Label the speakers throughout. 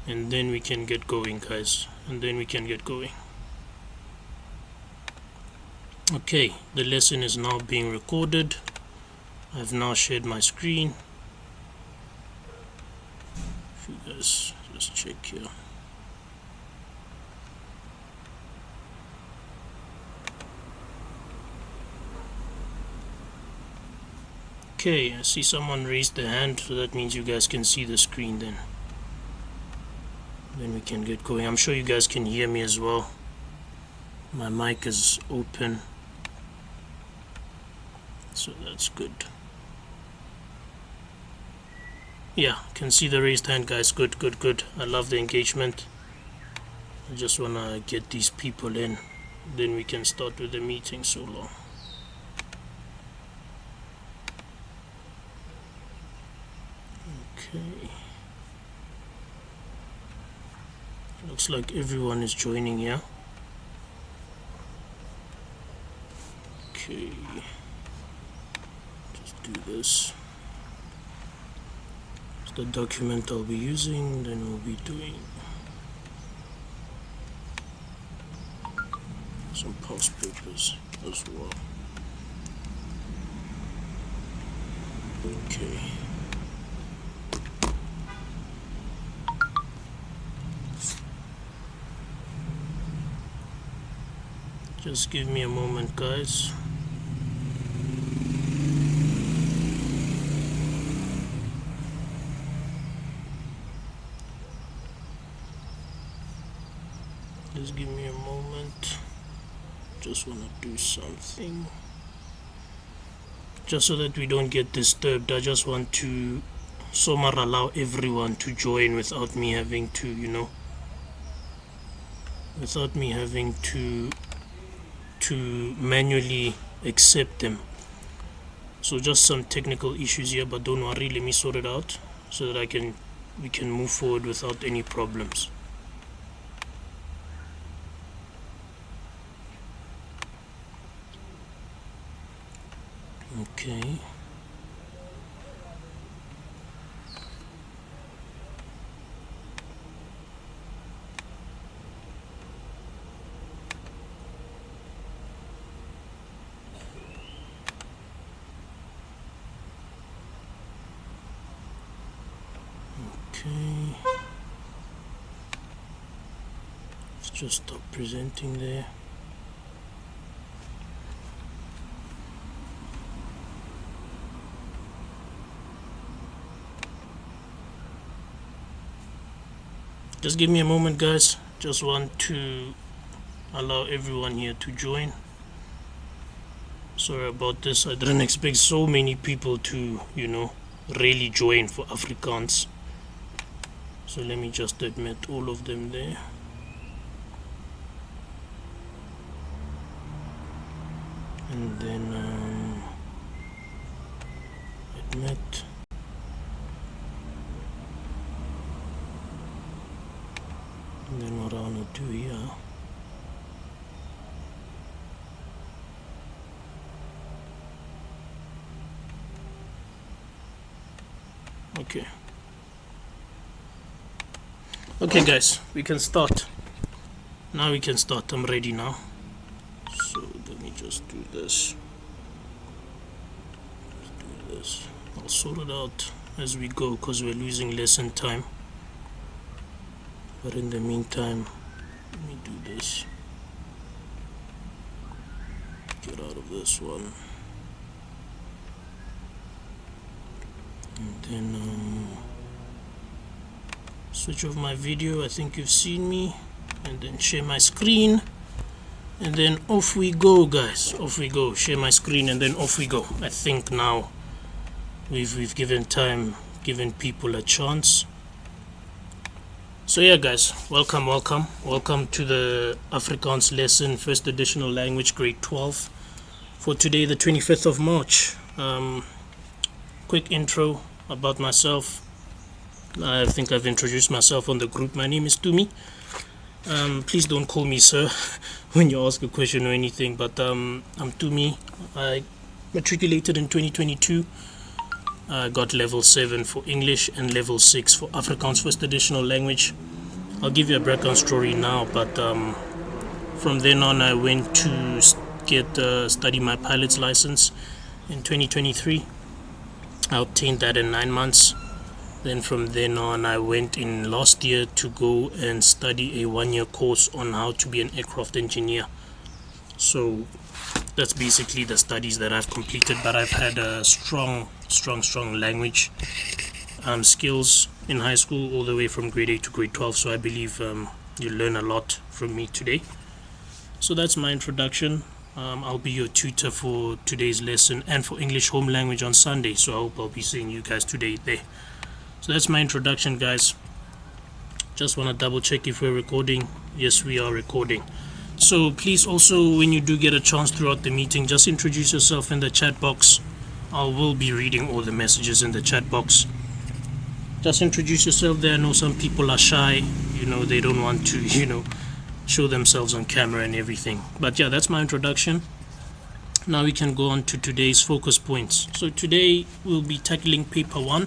Speaker 1: and then we can get going, guys, and then we can get going. Okay, the lesson is now being recorded. I've now shared my screen. If you guys just check here. Okay, I see someone raised their hand, so that means you guys can see the screen then. Then we can get going. I'm sure you guys can hear me as well. My mic is open, so that's good. Yeah, can see the raised hand, guys. Good. I love the engagement. I just wanna get these people in, then we can start with the meeting. So long. Okay. Looks like everyone is joining here. Okay. Just do this. It's the document I'll be using, then we'll be doing some past papers as well. Okay. Just give me a moment, guys. Just give me a moment. Just want to do something. Just so that we don't get disturbed. I just want to somewhat allow everyone to join without me having to, without me having to manually accept them. So just some technical issues here, but don't worry, let me sort it out so that we can move forward without any problems. Okay. Okay. Let's just stop presenting there. Just give me a moment, guys. Just want to allow everyone here to join. Sorry about this. I didn't expect so many people to, really join for Afrikaans. So let me just admit all of them there. And then admit. And then what I want to do here, okay guys, we can start. Now we can start. I'm ready now. So let me just do this. I'll sort it out as we go because we're losing lesson time. But in the meantime, let me do this. Get out of this one. And then switch off my video. I think you've seen me. And then share my screen. And then off we go, guys. Off we go. Share my screen and then off we go. I think now we've given people a chance. So yeah, guys, welcome to the Afrikaans lesson, first additional language, grade 12, for today, the 25th of March. Quick intro about myself. I think I've introduced myself on the group. My name is Tumi. Please don't call me sir when you ask a question or anything, but I'm Tumi. I matriculated in 2022. I got level 7 for English and level 6 for Afrikaans first additional language. I'll give you a background story now, but from then on I went to study my pilot's license in 2023. I obtained that in 9 months. Then from then on I went in last year to go and study a 1-year course on how to be an aircraft engineer. So that's basically the studies that I've completed, but I've had a strong language skills in high school all the way from grade 8 to grade 12, so I believe you learn a lot from me today. So that's my introduction. I'll be your tutor for today's lesson and for English home language on Sunday, so I hope I'll be seeing you guys today there. So that's my introduction, guys. Just want to double check if we're recording. Yes, we are recording. So please also, when you do get a chance throughout the meeting, just introduce yourself in the chat box. I will be reading all the messages in the chat box. Just introduce yourself there. I know some people are shy, they don't want to, show themselves on camera and everything. But yeah, that's my introduction. Now we can go on to today's focus points. So today we'll be tackling paper 1.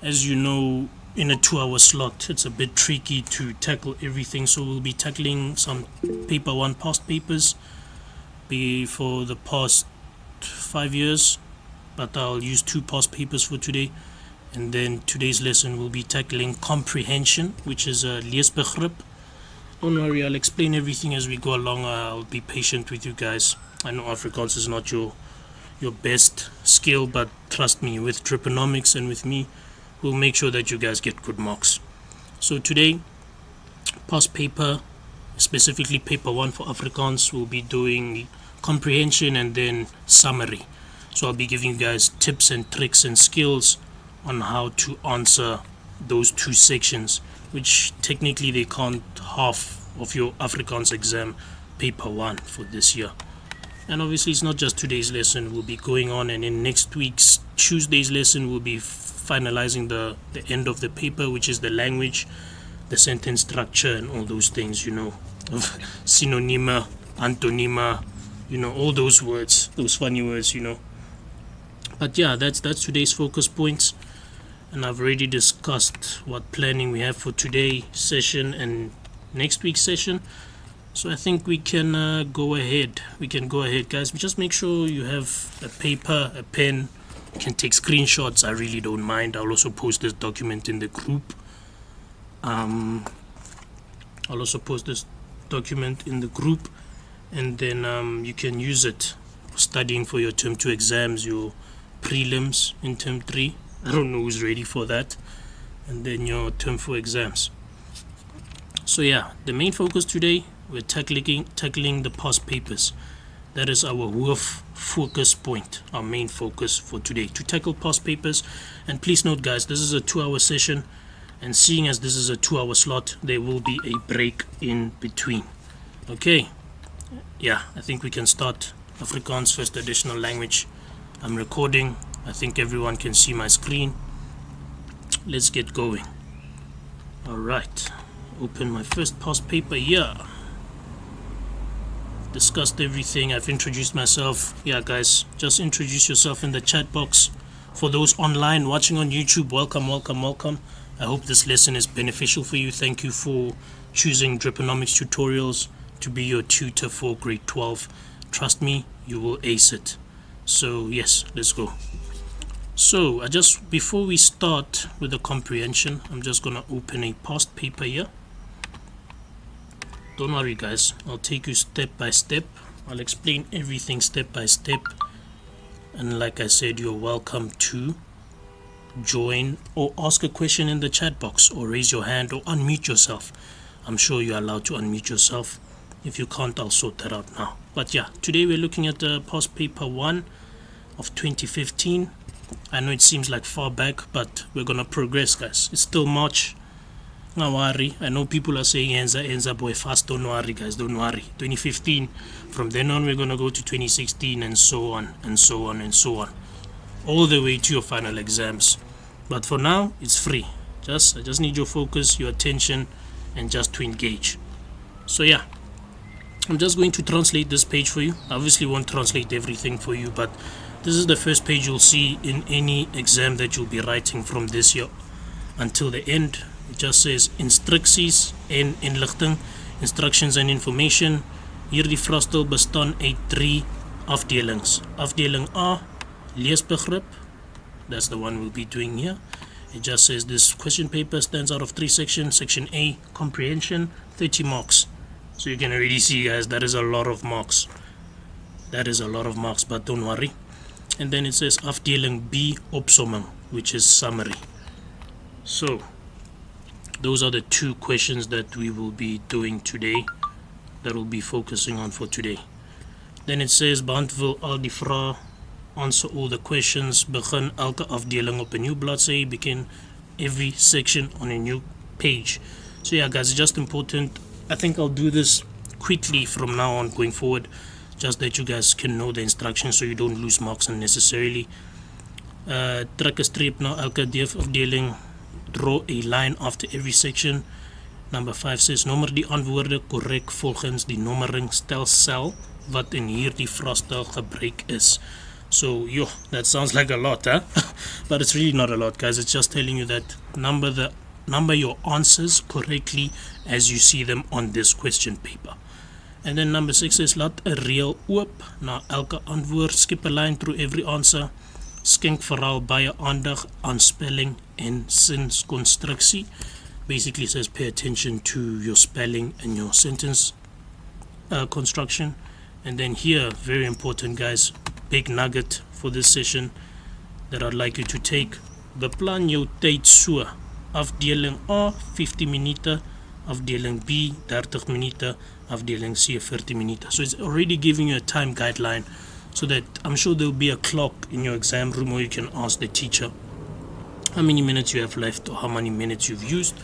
Speaker 1: As you know, in a 2-hour slot, it's a bit tricky to tackle everything, so we'll be tackling some paper 1 past papers for the past 5 years, but I'll use 2 past papers for today. And then today's lesson will be tackling comprehension, which is a leesbegrip. Don't worry, I'll explain everything as we go along. I'll be patient with you guys. I know Afrikaans is not your best skill, but trust me, with Dripanomics and with me, we'll make sure that you guys get good marks. So today, past paper, specifically paper 1 for Afrikaans, we'll be doing comprehension and then summary. So I'll be giving you guys tips and tricks and skills on how to answer those 2 sections, which technically they count half of your Afrikaans exam paper 1 for this year. And obviously it's not just today's lesson, we'll be going on, and in next week's Tuesday's lesson we'll be finalizing the end of the paper, which is the language, the sentence structure and all those things, synonyma, antonyma, all those words, those funny words, But yeah, that's today's focus points, and I've already discussed what planning we have for today's session and next week's session. So I think we can go ahead. We can go ahead, guys. Just make sure you have a paper, a pen. You can take screenshots. I really don't mind. I'll also post this document in the group. And then you can use it for studying for your term 2 exams, your prelims in term 3. I don't know who's ready for that. And then your term 4 exams. So yeah, the main focus today, we're tackling the past papers. That is our focus point, our main focus for today, to tackle past papers. And please note, guys, this is a 2-hour session, and seeing as this is a 2-hour slot, there will be a break in between. Okay, yeah, I think we can start. Afrikaans, first additional language. I'm recording. I think everyone can see my screen. Let's get going. Alright, open my first past paper here. Discussed everything. I've introduced myself. Yeah, guys, just introduce yourself in the chat box. For those online watching on YouTube, welcome. I hope this lesson is beneficial for you. Thank you for choosing Dripanomics tutorials to be your tutor for grade 12. Trust me, you will ace it. So yes, let's go. So before we start with the comprehension, I'm just gonna open a past paper here. Don't worry, guys, I'll take you step by step. I'll explain everything step by step, and like I said, you're welcome to join or ask a question in the chat box, or raise your hand or unmute yourself. I'm sure you're allowed to unmute yourself. If you can't, I'll sort that out now. But yeah, today we're looking at past paper 1 of 2015. I know it seems like far back, but we're gonna progress, guys. It's still March. Don't worry. I know people are saying Enza boy fast. Don't worry, guys, don't worry. 2015, from then on we're gonna go to 2016 and so on and so on and so on, all the way to your final exams. But for now, it's free. I just need your focus, your attention, and just to engage. So yeah, I'm just going to translate this page for you. I obviously won't translate everything for you, but this is the first page you'll see in any exam that you'll be writing from this year until the end. It just says instruksies en inligting, instructions and information. Hierdie vraestel bestaan uit 3 afdelings. Afdeling A, leesbegrip. That's the one we'll be doing here. It just says this question paper stands out of 3 sections. Section A, comprehension, 30 marks. So you can already see, guys, that is a lot of marks. That is a lot of marks, but don't worry. And then it says afdeling B, opsomming, which is summary. So those are the 2 questions that we will be doing today, that we'll be focusing on for today. Then it says beantwoord al die vrae, answer all the questions, begin elke afdeling op 'n new bladsy, begin every section on a new page. So yeah, guys, it's just important. I think I'll do this quickly from now on going forward, just that you guys can know the instructions so you don't lose marks unnecessarily. Trek 'n streep na elke afdeling, draw a line after every section. Number 5 says nommer die antwoorde korrek volgens die nommering, stel sel wat in hierdie vraestel gebruik is. So, that sounds like a lot, huh? But it's really not a lot, guys. It's just telling you that number your answers correctly as you see them on this question paper. And then number 6 is laat 'n reël oop na elke antwoord, skip a line through every answer, skenk veral baie aandag aan spelling en sinskonstruksie. Basically says pay attention to your spelling and your sentence construction. And then here, very important, guys, big nugget for this session that I'd like you to take. Beplan jou tyd so. Afdeling A 50 minute, afdeling B 30 minute, afdeling C 40 minute. So it's already giving you a time guideline, so that I'm sure there'll be a clock in your exam room where you can ask the teacher how many minutes you have left or how many minutes you've used.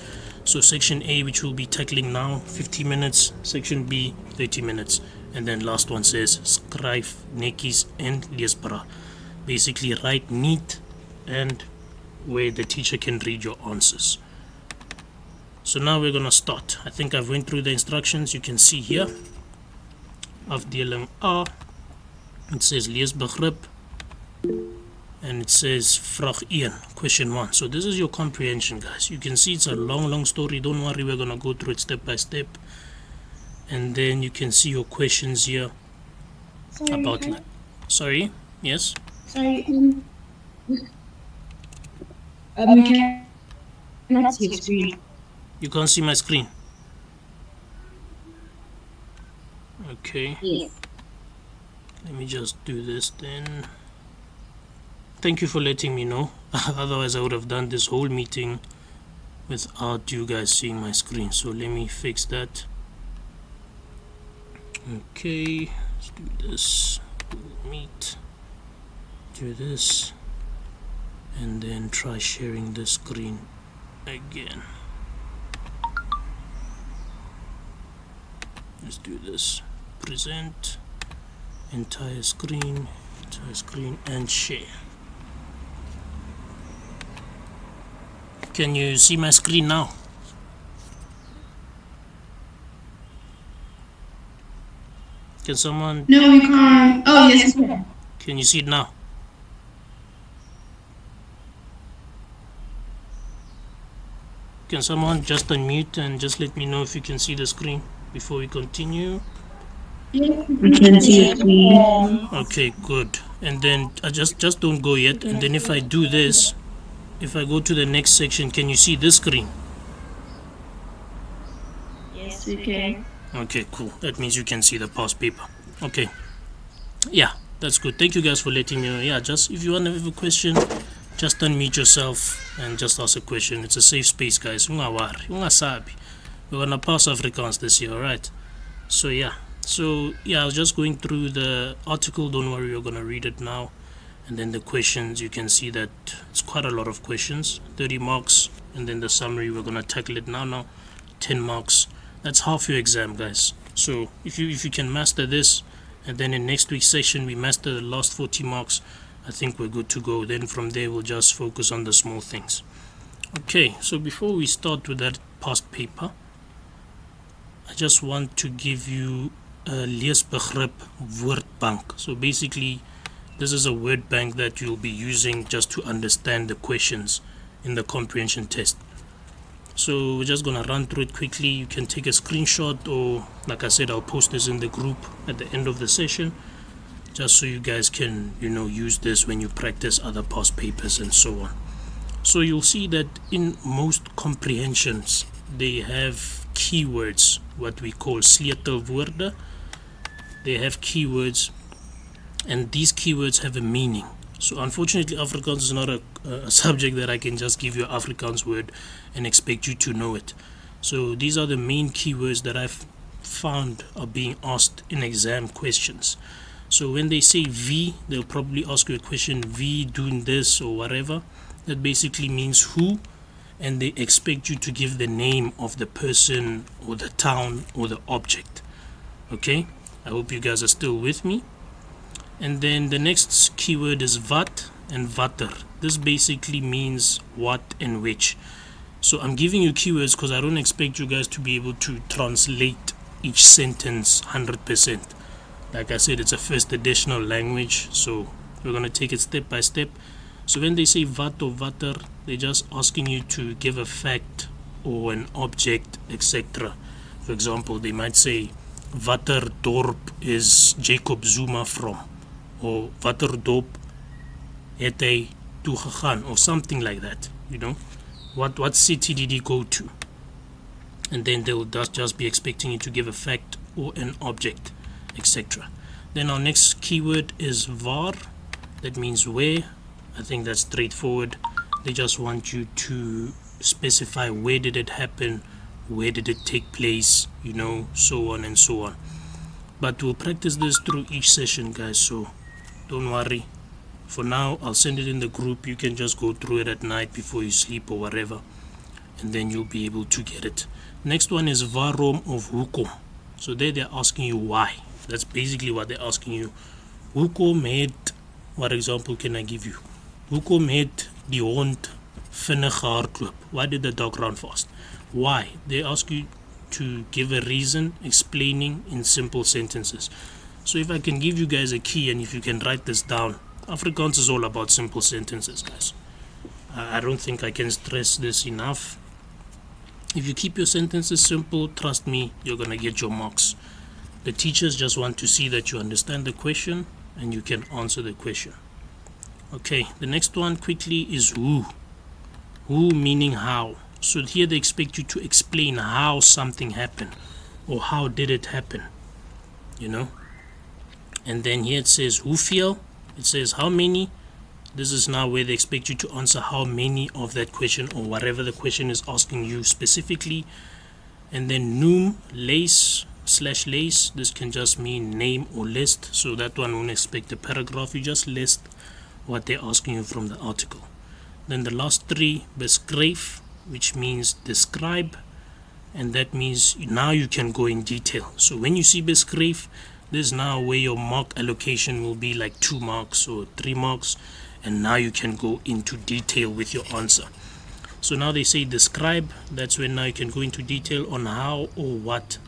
Speaker 1: So section A, which we'll be tackling now, 50 minutes, section B 30 minutes, and then last one says skryf netjies en leesbaar. Basically write neat and where the teacher can read your answers. So now we're gonna start. I think I've went through the instructions. You can see here afdeling A, it says leesbegrip, and it says vraag 1, question 1. So this is your comprehension, guys. You can see it's a long story. Don't worry, we're gonna go through it step by step. And then you can see your questions here. Sorry, yes?
Speaker 2: Sorry, cannot see your screen.
Speaker 1: You can't see my screen? Okay.
Speaker 2: Yes.
Speaker 1: Let me just do this then. Thank you for letting me know. Otherwise I would have done this whole meeting without you guys seeing my screen. So let me fix that. Okay, let's do this. Google Meet. Do this. And then try sharing the screen again. Let's do this. Present. Entire screen, and share. Can you see my screen now? Can someone?
Speaker 2: No, we can't. Oh, yes, we can.
Speaker 1: Can you see it now? Can someone just unmute and just let me know if you can see the screen before we continue?
Speaker 2: We can see it.
Speaker 1: Okay, good. And then just don't go yet. And then if I do this, if I go to the next section, can you see this screen?
Speaker 2: Yes, we can.
Speaker 1: Okay, cool. That means you can see the past paper. Okay. Yeah, that's good. Thank you guys for letting me know. Yeah, just if you want to have a question, just unmute yourself and just ask a question. It's a safe space, guys. We're gonna pass Afrikaans this year, alright? So yeah, I was just going through the article. Don't worry, we're gonna read it now. And then the questions, you can see that it's quite a lot of questions, 30 marks. And then the summary, we're gonna tackle it now, 10 marks. That's half your exam, guys. So if you can master this, and then in next week's session we master the last 40 marks, I think we're good to go. Then from there we'll just focus on the small things. Okay, so before we start with that past paper, I just want to give you a leesbegrip woordbank. So basically, this is a word bank that you'll be using just to understand the questions in the comprehension test. So we're just gonna run through it quickly. You can take a screenshot, or like I said, I'll post this in the group at the end of the session, just so you guys can, use this when you practice other past papers and so on. So you'll see that in most comprehensions they have keywords, what we call sleutelwoorde. They have keywords, and these keywords have a meaning. So unfortunately, Afrikaans is not a subject that I can just give you an Afrikaans word and expect you to know it. So these are the main keywords that I've found are being asked in exam questions. So when they say V, they'll probably ask you a question, V doing this or whatever. That basically means who, and they expect you to give the name of the person or the town or the object. Okay, I hope you guys are still with me. And then the next keyword is wat and watter. This basically means what and which. So I'm giving you keywords because I don't expect you guys to be able to translate each sentence 100%. Like I said, it's a first additional language, so we're going to take it step by step. So when they say wat or watter, they're just asking you to give a fact or an object, etc. For example, they might say, watter dorp is Jacob Zuma from? Or watter dorp het hy toe gegaan, or something like that. What city did he go to? And then they'll just be expecting you to give a fact or an object, etc. Then our next keyword is waar. That means where. I think that's straightforward. They just want you to specify where did it happen, where did it take place, so on and so on. But we'll practice this through each session, guys, so don't worry. For now, I'll send it in the group. You can just go through it at night before you sleep or whatever, and then you'll be able to get it. Next one is waarom of hoekom. So there they're asking you why. That's basically what they're asking you. Hoekom het, what example can I give you? Hoekom het die hond vinnig gehardloop? Why did the dog run fast? Why? They ask you to give a reason, explaining in simple sentences. So if I can give you guys a key, and if you can write this down, Afrikaans is all about simple sentences, guys. I don't think I can stress this enough. If you keep your sentences simple, trust me, you're gonna get your marks. The teachers just want to see that you understand the question and you can answer the question. Okay, the next one quickly is who. Who meaning how. So here they expect you to explain how something happened, or how did it happen, And then here it says hoeveel. It says how many. This is now where they expect you to answer how many of that question, or whatever the question is asking you specifically. And then noem, lees, /lees. This can just mean name or list. So that one won't expect a paragraph. You just list what they're asking you from the article. Then the last three, beskryf, which means describe, and that means now you can go in detail. So when you see beskryf, this is now where your mark allocation will be like 2 marks or 3 marks, and now you can go into detail with your answer. So now they say describe, that's when now you can go into detail on how or what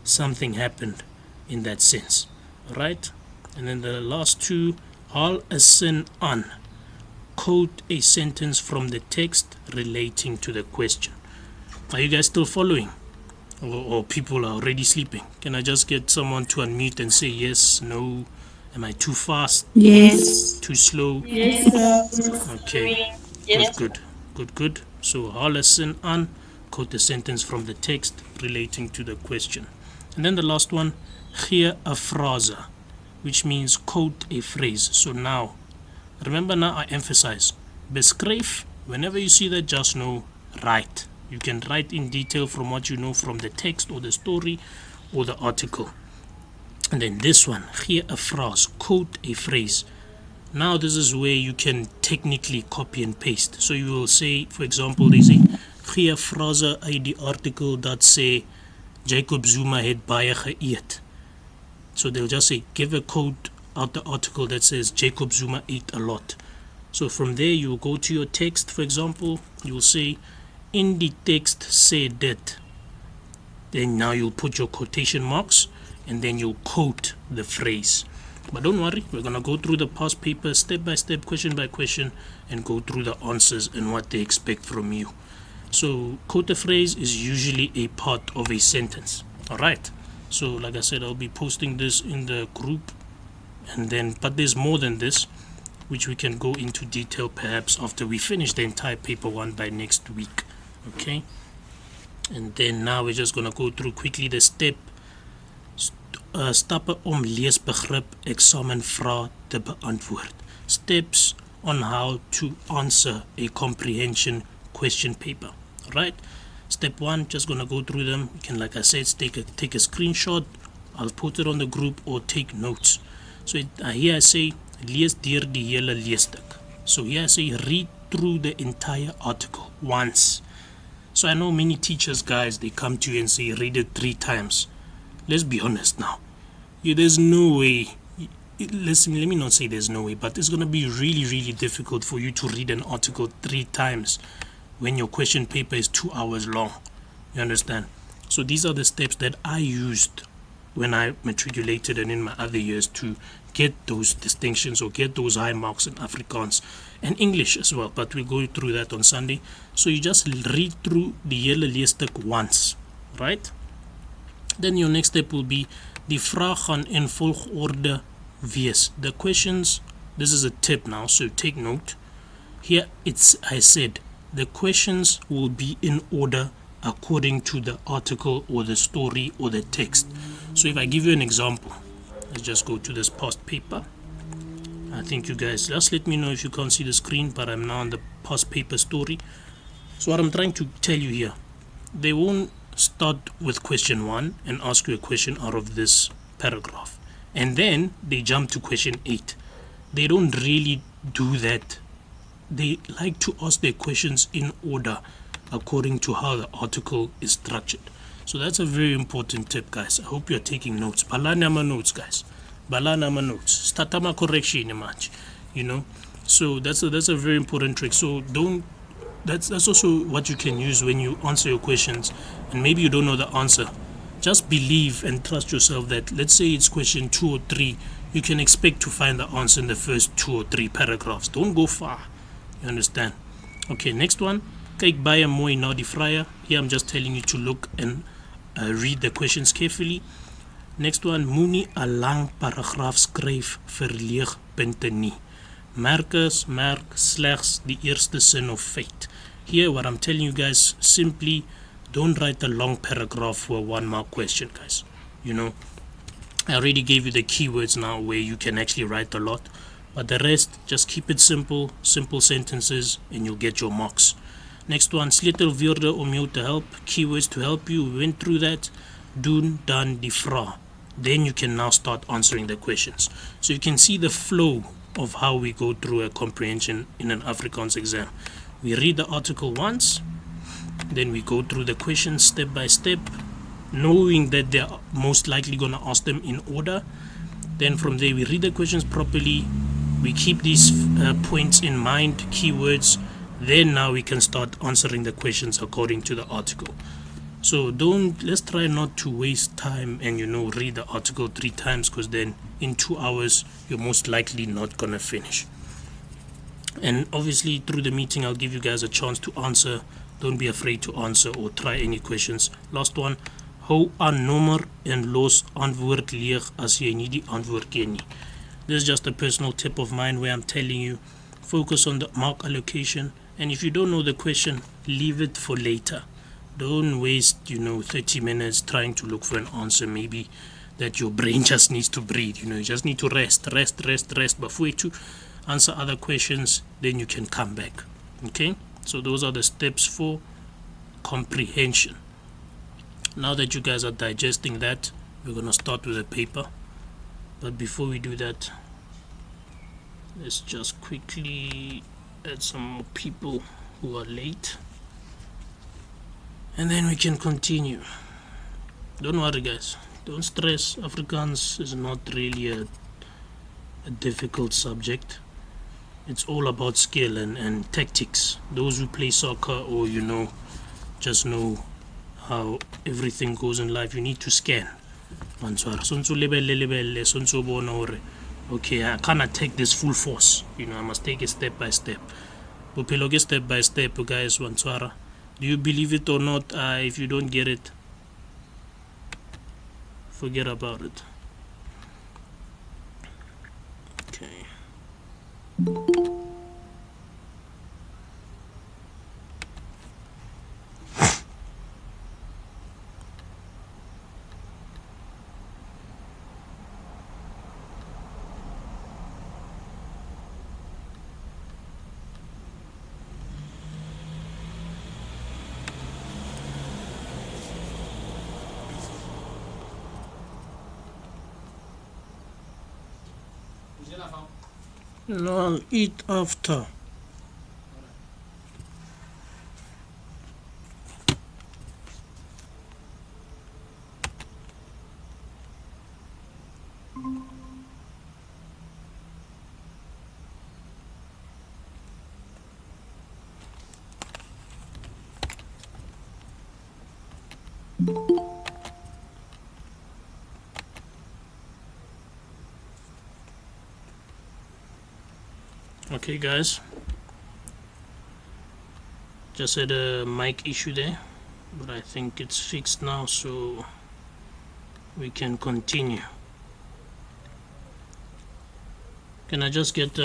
Speaker 1: something happened in that sense. Alright? And then the last two, haal 'n sin aan. Quote a sentence from the text relating to the question. Are you guys still following? Or people are already sleeping? Can I just get someone to unmute and say yes, no? Am I too fast?
Speaker 2: Yes.
Speaker 1: Too slow?
Speaker 2: Yes, sir.
Speaker 1: Okay.
Speaker 2: Yes.
Speaker 1: Good. So haal 'n sin aan. Quote a sentence from the text relating to the question. And then the last one, gee 'n frase, which means quote a phrase. So now, remember now I emphasize, beskryf, whenever you see that, just know, write. You can write in detail from what you know from the text or the story or the article. And then this one, gee 'n frase, quote a phrase. Now this is where you can technically copy and paste. So you will say, for example, they say, gee 'n frase uit die artikel dat sê Jacob Zuma het baie geëet. So they'll just say, give a quote out the article that says Jacob Zuma ate a lot. So from there you will go to your text. For example, you will say, in the text say dit. Then now you'll put your quotation marks and then you'll quote the phrase. But don't worry, we're going to go through the past paper step by step, question by question, and go through the answers and what they expect from you. So quote a phrase is usually a part of a sentence. Alright, so like I said, I'll be posting this in the group, and then but there's more than this, which we can go into detail perhaps after we finish the entire paper 1 by next week. Okay, and then now we're just gonna go through quickly the stappe om leesbegrip examenvrae te beantwoord. Steps on how to answer a comprehension question paper. Right? Step 1, just gonna go through them. You can, like I said, take a screenshot. I'll put it on the group or take notes. So here I say lees deur die hele leesstuk. So here I say read through the entire article once. So I know many teachers, guys, they come to you and say read it 3 times. Let's be honest now. There's no way. Let me not say there's no way, but it's going to be really, really difficult for you to read an article 3 times when your question paper is 2 hours long. You understand? So these are the steps that I used when I matriculated and in my other years to get those distinctions or get those high marks in Afrikaans and English as well, but we'll go through that on Sunday. So you just read through the hele leesstuk once, right? Then your next step will be die vraag gaan in volgorde wees. The questions, this is a tip now, so take note. Here I said the questions will be in order according to the article or the story or the text. So if I give you an example, let's just go to this past paper. I think you guys just let me know if you can't see the screen, but I'm now on the past paper story. So what I'm trying to tell you here, they won't start with question 1 and ask you a question out of this paragraph, and then they jump to question 8. They don't really do that. They like to ask their questions in order according to how the article is structured. So that's a very important tip, guys. I hope you're taking notes. Balana my notes, guys. Balana my notes. Start my correction much. So that's a very important trick. So that's also what you can use when you answer your questions and maybe you don't know the answer. Just believe and trust yourself that, let's say it's question 2 or 3, you can expect to find the answer in the first 2 or 3 paragraphs. Don't go far. You understand? Okay, next one. Kyk baie mooi na die vrye. Here I'm just telling you to look and read the questions carefully. Next one, moenie 'n lang paragraaf skryf vir leegpunte nie. Merk slegs die eerste sin of feit. Here what I'm telling you guys, simply don't write a long paragraph for a 1-mark question, guys. I already gave you the keywords now where you can actually write a lot, but the rest, just keep it simple sentences, and you'll get your marks. Next one, sleutelwoorde om jou te help, keywords to help you. We went through that. Doen dan die vraag. Then you can now start answering the questions. So you can see the flow of how we go through a comprehension in an Afrikaans exam. We read the article once, then we go through the questions step by step, knowing that they're most likely going to ask them in order. Then from there we read the questions properly, we keep these points in mind, keywords, then now we can start answering the questions according to the article. So let's try not to waste time and read the article 3 times, because then in 2 hours you're most likely not gonna finish. And obviously through the meeting I'll give you guys a chance to answer. Don't be afraid to answer or try any questions. Last one, hou aan nommer en los antwoord leeg as jy nie die antwoord ken nie. This is just a personal tip of mine where I'm telling you, focus on the mark allocation, and if you don't know the question, leave it for later. Don't waste 30 minutes trying to look for an answer maybe that your brain just needs to breathe. You just need to rest before you answer other questions, then you can come back. Okay, so those are the steps for comprehension. Now that you guys are digesting that, we're going to start with the paper. But before we do that, let's just quickly add some more people who are late, and then we can continue. Don't worry, guys, don't stress. Afrikaans is not really a difficult subject. It's all about skill and tactics. Those who play soccer or just know how everything goes in life, you need to scan. Okay, I cannot take this full force. I must take it step by step. Bophelo ke step by step, guys. Do you believe it or not? If you don't get it, forget about it. Okay. No, I'll eat after. Okay guys, just had a mic issue there, but I think it's fixed now, so we can continue. Can I just get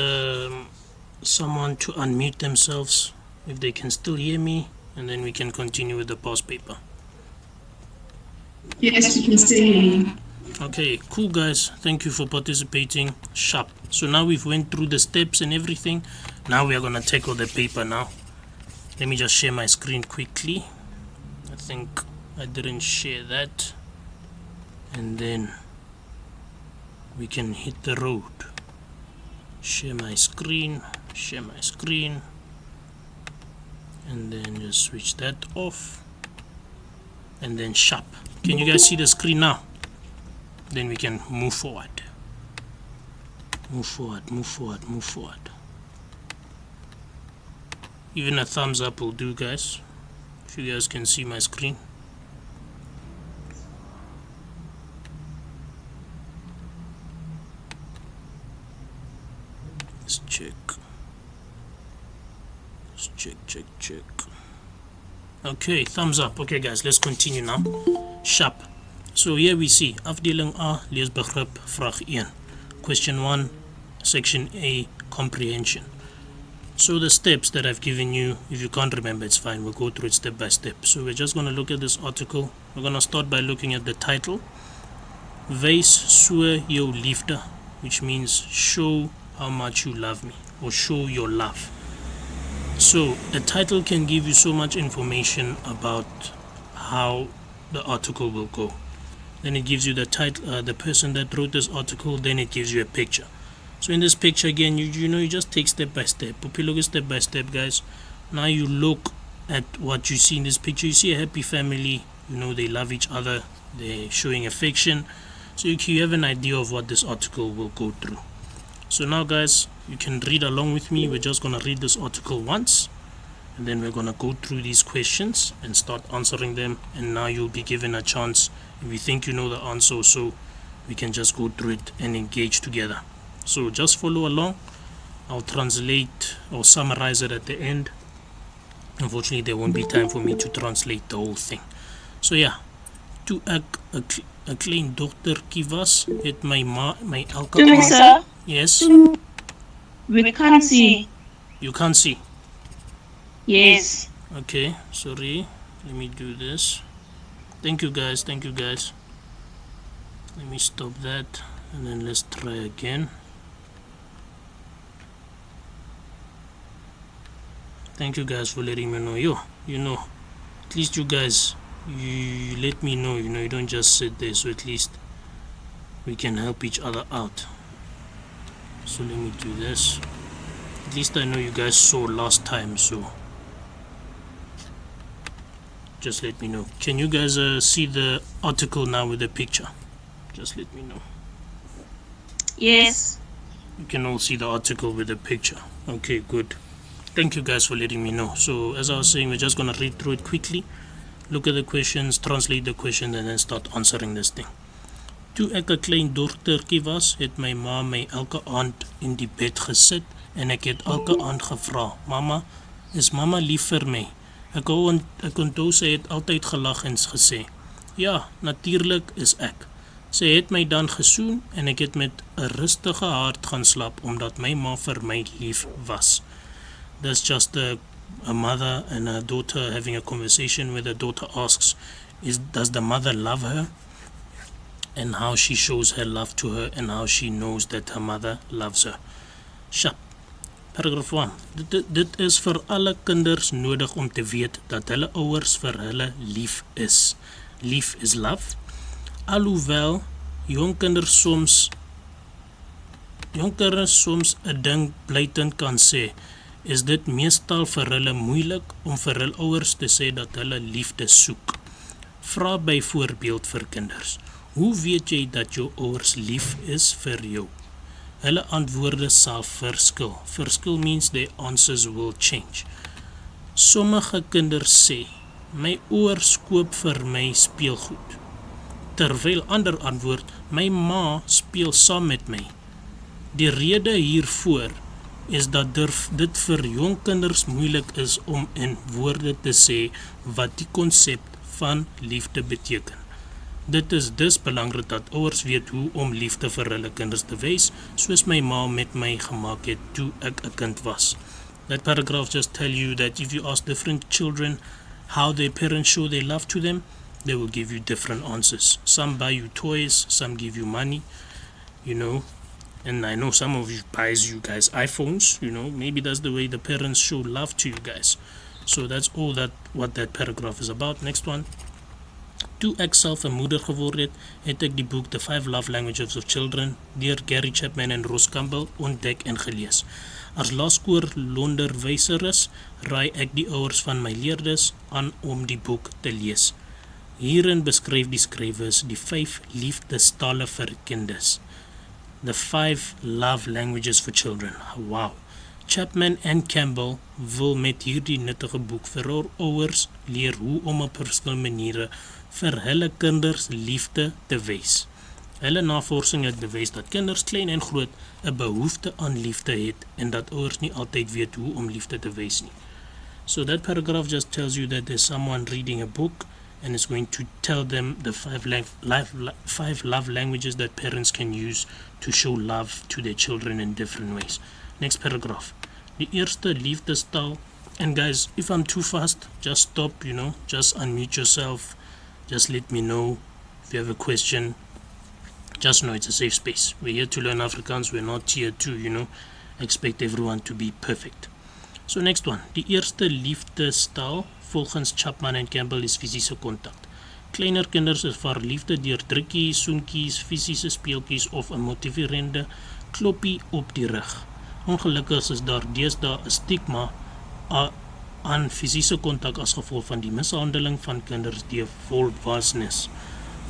Speaker 1: someone to unmute themselves if they can still hear me, and then we can continue with the past paper.
Speaker 2: Yes, we can still hear you.
Speaker 1: Okay, cool guys, thank you for participating. Sharp. So now we've went through the steps and everything. Now we are gonna tackle the paper now. Let me just share my screen quickly. I think I didn't share that, and then we can hit the road. Share my screen, and then just switch that off, and then sharp. Can you guys see the screen now? Then we can move forward. Move forward. Even a thumbs up will do, guys, if you guys can see my screen. Let's check. Okay, thumbs up. Okay guys, let's continue now. Sharp. So here we see afdeling A, leesbegrip, vraag 1. Question 1, section A, comprehension. So the steps that I've given you, if you can't remember, it's fine. We'll go through it step by step. So we're just going to look at this article. We're going to start by looking at the title. Wys so jou liefde, which means show how much you love me, or show your love. So the title can give you so much information about how the article will go. Then it gives you the title, the person that wrote this article. Then it gives you a picture. So in this picture again, you just take step by step. Look step by step, guys. Now you look at what you see in this picture. You see a happy family. They love each other. They're showing affection. So you have an idea of what this article will go through. So now, guys, you can read along with me. We're just gonna read this article once, and then we're gonna go through these questions and start answering them. And now you'll be given a chance, if you think you know the answer, so we can just go through it and engage together. So just follow along. I'll translate or summarize it at the end. Unfortunately, there won't be time for me to translate the whole thing. So yeah, toe ek 'n klein dogtertjie was, het my ma my elke
Speaker 2: Doing, sir?
Speaker 1: Yes,
Speaker 2: We can't see.
Speaker 1: you can't see.
Speaker 2: Yes.
Speaker 1: Okay, sorry. Let me do this. Thank you guys. Let me stop that, and then let's try again. Thank you guys for letting me know. At least you guys, you let me know. You don't just sit there. So at least we can help each other out. So let me do this. At least I know you guys saw last time, so just let me know. Can you guys see the article now with the picture? Just let me know.
Speaker 2: Yes.
Speaker 1: You can all see the article with the picture. Okay, good. Thank you guys for letting me know. So as I was saying, we're just going to read through it quickly, look at the questions, translate the question, and then start answering this thing. Toe ek 'n klein dogtertjie was, het my ma my elke aand in die bed gesit en ek het elke aand gevra, "Mama, is mama lief vir my? Ek onthou sy het altyd gelag en gesê, ja, natuurlijk is ek. Sy het my dan gesoen en ek het met 'n rustige hart gaan slaap omdat my ma vir my lief was. That's just a mother and a daughter having a conversation where the daughter asks, does the mother love her? And how she shows her love to her and how she knows that her mother loves her. Sharp. Paragraph 1. Dit is vir alle kinders nodig om te weet dat hulle ouers vir hulle lief is. Lief is love. Alhoewel jong kinders soms 'n ding blytend kan sê, is dit meestal vir hulle moeilik om vir hulle ouers te sê dat hulle liefde soek. Vra byvoorbeeld vir kinders, hoe weet jy dat jou ouers lief is vir jou? Hulle antwoorde sal verskil. Verskil means their answers will change. Sommige kinders sê, my ouers koop vir my speelgoed. Terwyl ander antwoord, my ma speel saam met my. Die rede hiervoor is dat dit vir jong kinders moeilik is om in woorde te sê wat die konsep van liefde beteken. Dit is dus belangrik dat ouers weet hoe om liefde vir hulle kinders te wys, soos my ma met my gemaak het toe ek 'n kind was. That paragraph just tell you that if you ask different children how their parents show their love to them, they will give you different answers. Some buy you toys, some give you money, and I know some of you buys you guys iPhones, maybe that's the way the parents show love to you guys. So that's all what that paragraph is about. Next one. Toe ek self 'n moeder geword het ek die boek The 5 Love Languages of Children deur Gary Chapman en Ross Campbell ontdek en gelees. As laerskoolonderwyseres raai ek die ouers van my leerders aan om die boek te lees. Hierin beskryf die skrywers die 5 liefdestale vir kinders. The 5 Love Languages for Children. Wow. Chapman en Campbell wil met hierdie nuttige boek vir ouers leer hoe om op verskillende maniere vir hulle kinders liefde te wys. Hulle navorsing het bewys dat kinders klein en groot 'n behoefte aan liefde het en dat ouers nie altyd weet hoe om liefde te wys nie. So that paragraph just tells you that there's someone reading a book and is going to tell them the 5 love languages that parents can use to show love to their children in different ways. Next paragraph. Die eerste liefdestaal, and guys, if I'm too fast, just stop, just unmute yourself, just let me know if you have a question. Just know it's a safe space. We're here to learn Afrikaans, we're not here to, expect everyone to be perfect. So next one, die eerste liefdestaal volgens Chapman en Campbell is fisiese kontak. Kleiner kinders is verliefde deur drukkies, soentjies, fisiese speeltjies of 'n motiverende kloppie op die rug. Ongelukkig is daar deesdae 'n stigma aan fisiese kontak as gevolg van die mishandeling van kinders deur volwassenes.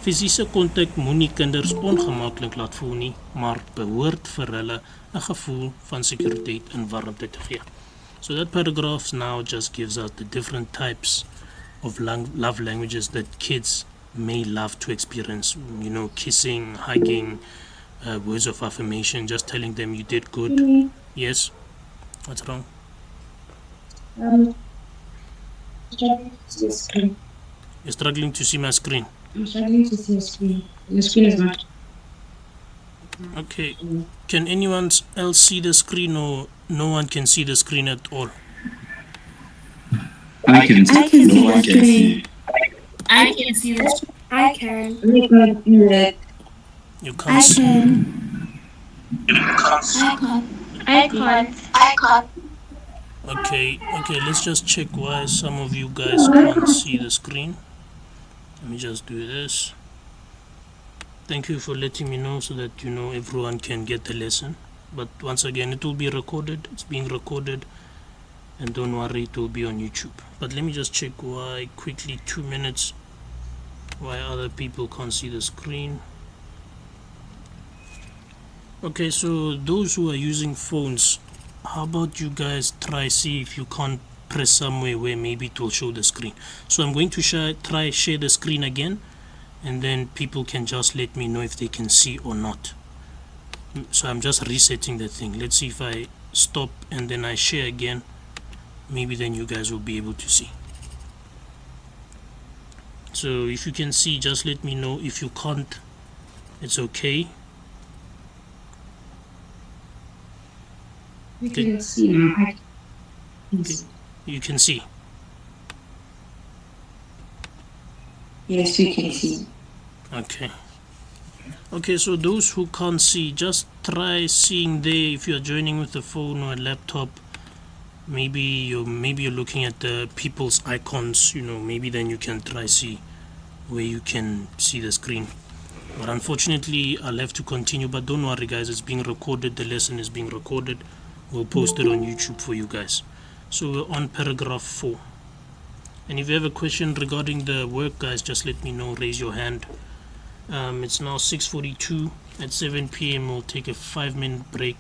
Speaker 1: Fisiese kontak moenie kinders ongemaklik laat voel nie, maar behoort vir hulle 'n gevoel van sekuriteit en warmte te gee. So that paragraph now just gives us the different types of love languages that kids may love to experience. Kissing, hugging, words of affirmation, just telling them you did good. Yes? What's wrong?
Speaker 3: Struggling to see a screen.
Speaker 1: You're struggling to see my screen.
Speaker 3: I'm struggling to see a screen. The screen is not.
Speaker 1: Okay. Can anyone else see the screen, or no one can see the screen at all?
Speaker 4: I can see the screen.
Speaker 5: I can see the screen. I can.
Speaker 1: You can't see.
Speaker 5: I can't.
Speaker 1: Okay, let's just check why some of you guys can't see the screen. Let me just do this. Thank you for letting me know so that everyone can get the lesson. But once again, it will be recorded. It's being recorded, and don't worry, it will be on YouTube. But let me just check why quickly, 2 minutes, why other people can't see the screen. Okay, so those who are using phones, how about you guys try see if you can't press somewhere where maybe it will show the screen. So I'm going to try share the screen again, and then people can just let me know if they can see or not. So I'm just resetting the thing. Let's see if I stop and then I share again. Maybe then you guys will be able to see. So if you can see, just let me know. If you can't, it's okay.
Speaker 3: We can see now. I can see.
Speaker 1: You can see.
Speaker 3: Yes, we can see.
Speaker 1: Okay, so those who can't see, just try seeing there. If you're joining with a phone or a laptop, maybe you're looking at the people's icons, maybe then you can try see where you can see the screen. But unfortunately, I'll have to continue. But don't worry, guys, it's being recorded. The lesson is being recorded. We'll post it on YouTube for you guys. So we're on paragraph 4. And if you have a question regarding the work, guys, just let me know. Raise your hand. It's now 6:42. At 7 p.m. we'll take a 5-minute break,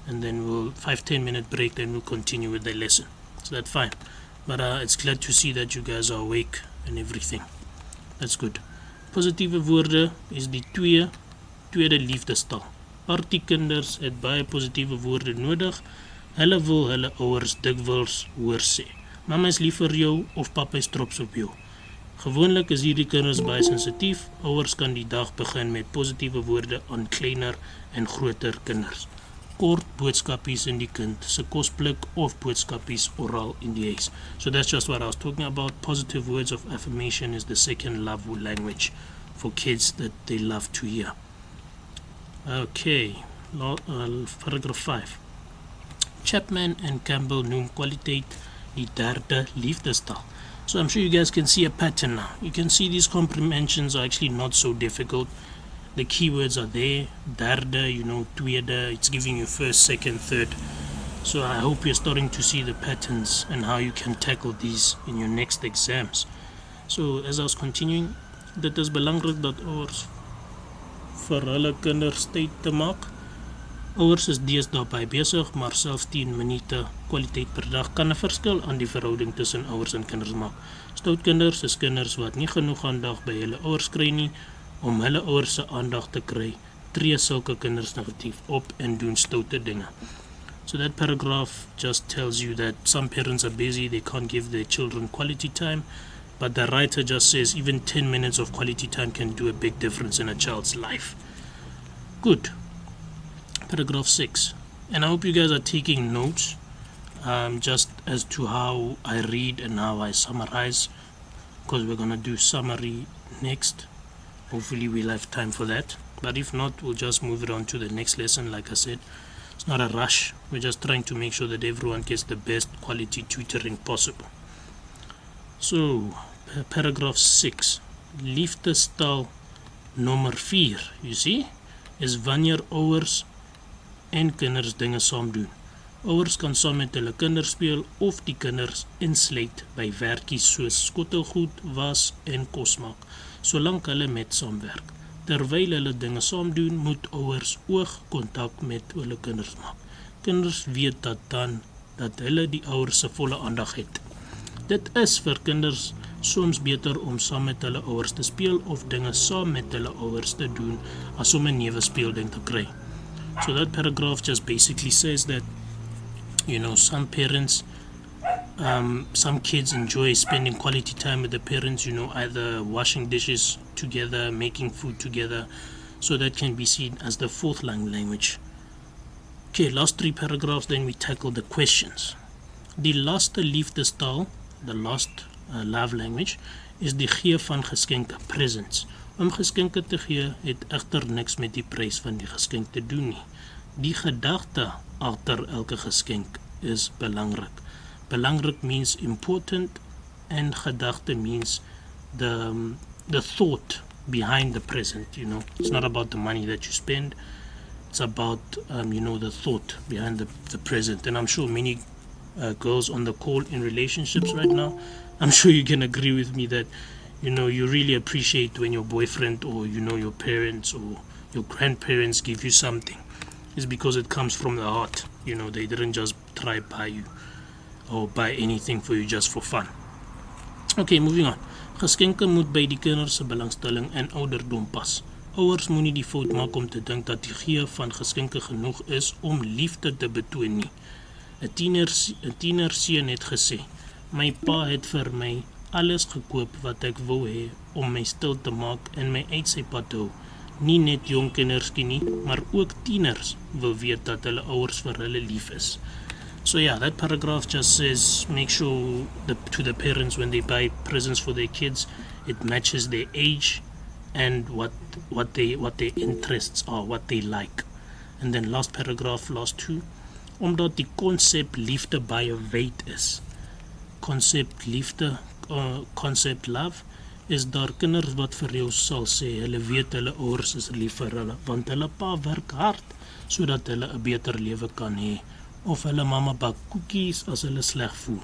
Speaker 1: and then 5-10 minute break, then we'll continue with the lesson. So that's fine. But it's glad to see that you guys are awake and everything. That's good. Positiewe woorde is die tweede liefdestaal. Party kinders het baie positiewe woorde nodig. Hulle wil hulle ouers dikwels hoor sê: "Mamma is lief vir jou" of "Papa is trots op jou." Gewoonlik is hierdie kinders baie sensitief. Ouers kan die dag begin met positiewe woorde aan kleiner en groter kinders. Kort boodskapies in die kind se kosblik of boodskapies oral in die huis. So that's just what I was talking about. Positive words of affirmation is the second love language for kids that they love to hear. Okay, paragraph 5. Chapman and Campbell noem kwaliteit die derde liefdestaal. So I'm sure you guys can see a pattern now. You can see these comprehensions are actually not so difficult. The keywords are there. Derde, tweede, it's giving you first, second, third. So I hope you're starting to see the patterns and how you can tackle these in your next exams. So as I was continuing, dit is belangrik dat ouers vir hulle kinders tyd te maak. Ouers is deesdae baie besig, maar selfs 10 minute kwaliteit per dag kan 'n verskil aan die verhouding tussen ouers en kinders maak. Stout kinders is kinders wat nie genoeg aandag by hulle ouers kry nie. Om hulle ouers se aandag te kry, tree sulke kinders negatief op en doen stoute dinge. So that paragraph just tells you that some parents are busy, they can't give their children quality time, but the writer just says even 10 minutes of quality time can do a big difference in a child's life. Good. Paragraph 6. And I hope you guys are taking notes, just as to how I read and how I summarize, because we're going to do summary next. Hopefully we'll have time for that, but if not, we'll just move it on to the next lesson. Like I said, it's not a rush. We're just trying to make sure that everyone gets the best quality tutoring possible. So paragraph 6, liefdestaal nommer 4, you see, is wanneer ouers en kinders dinge saam doen. Ouers kan saam met hulle kinders speel of die kinders insluit by werkies soos skottelgoed, was en kos maak, solank hulle met saamwerk. Terwyl hulle dinge saam doen, moet ouers oogkontak met hulle kinders maak. Kinders weet dat hulle die ouers se volle aandag het. Dit is vir kinders soms beter om saam met hulle ouers te speel of dinge saam met hulle ouers te doen as om 'n nuwe speelding te kry. So that paragraph just basically says that, some parents, some kids enjoy spending quality time with the parents, either washing dishes together, making food together. So that can be seen as the fourth language. Okay, last 3 paragraphs, then we tackle the questions. Die laaste liefdestaal, the last love language, is die gee van geskenke, presents. Om geskenke te gee het egter niks met die prys van die geskenk te doen nie. Die gedagte agter elke geskenk is belangrik. Belangrik means important, and gedagte means the thought behind the present. It's not about the money that you spend. It's about the thought behind the present. And I'm sure many girls on the call in relationships right now, I'm sure you can agree with me that you really appreciate when your boyfriend or your parents or your grandparents give you something. It's because it comes from the heart. They didn't just try buy you or buy anything for you just for fun. Okay, moving on. Geskenke moet by die kinders se belangstelling en ouderdom pas. Ouers moenie die fout maak om te dink dat die gee van geskenke genoeg is om liefde te betoon nie. 'n tienerseun het gesê: "My pa het vir my alles gekoop wat ek wou hê om my stil te maak en my uitsypad te hou. Nie net jong kindertjie nie, maar ook tieners wil weet dat hulle ouers vir hulle lief is. So yeah, that paragraph just says make sure to the parents when they buy presents for their kids, it matches their age and what their interests are, what they like. And then last paragraph, last two, omdat die konsep liefde baie wyd is. Konsep liefde, konsep love, is daar kinders wat vir jou sal sê hulle weet hulle ouers is lief vir hulle want hulle pa werk hard sodat hulle 'n beter lewe kan hê, of hulle mamma bak koekies as hulle sleg voel.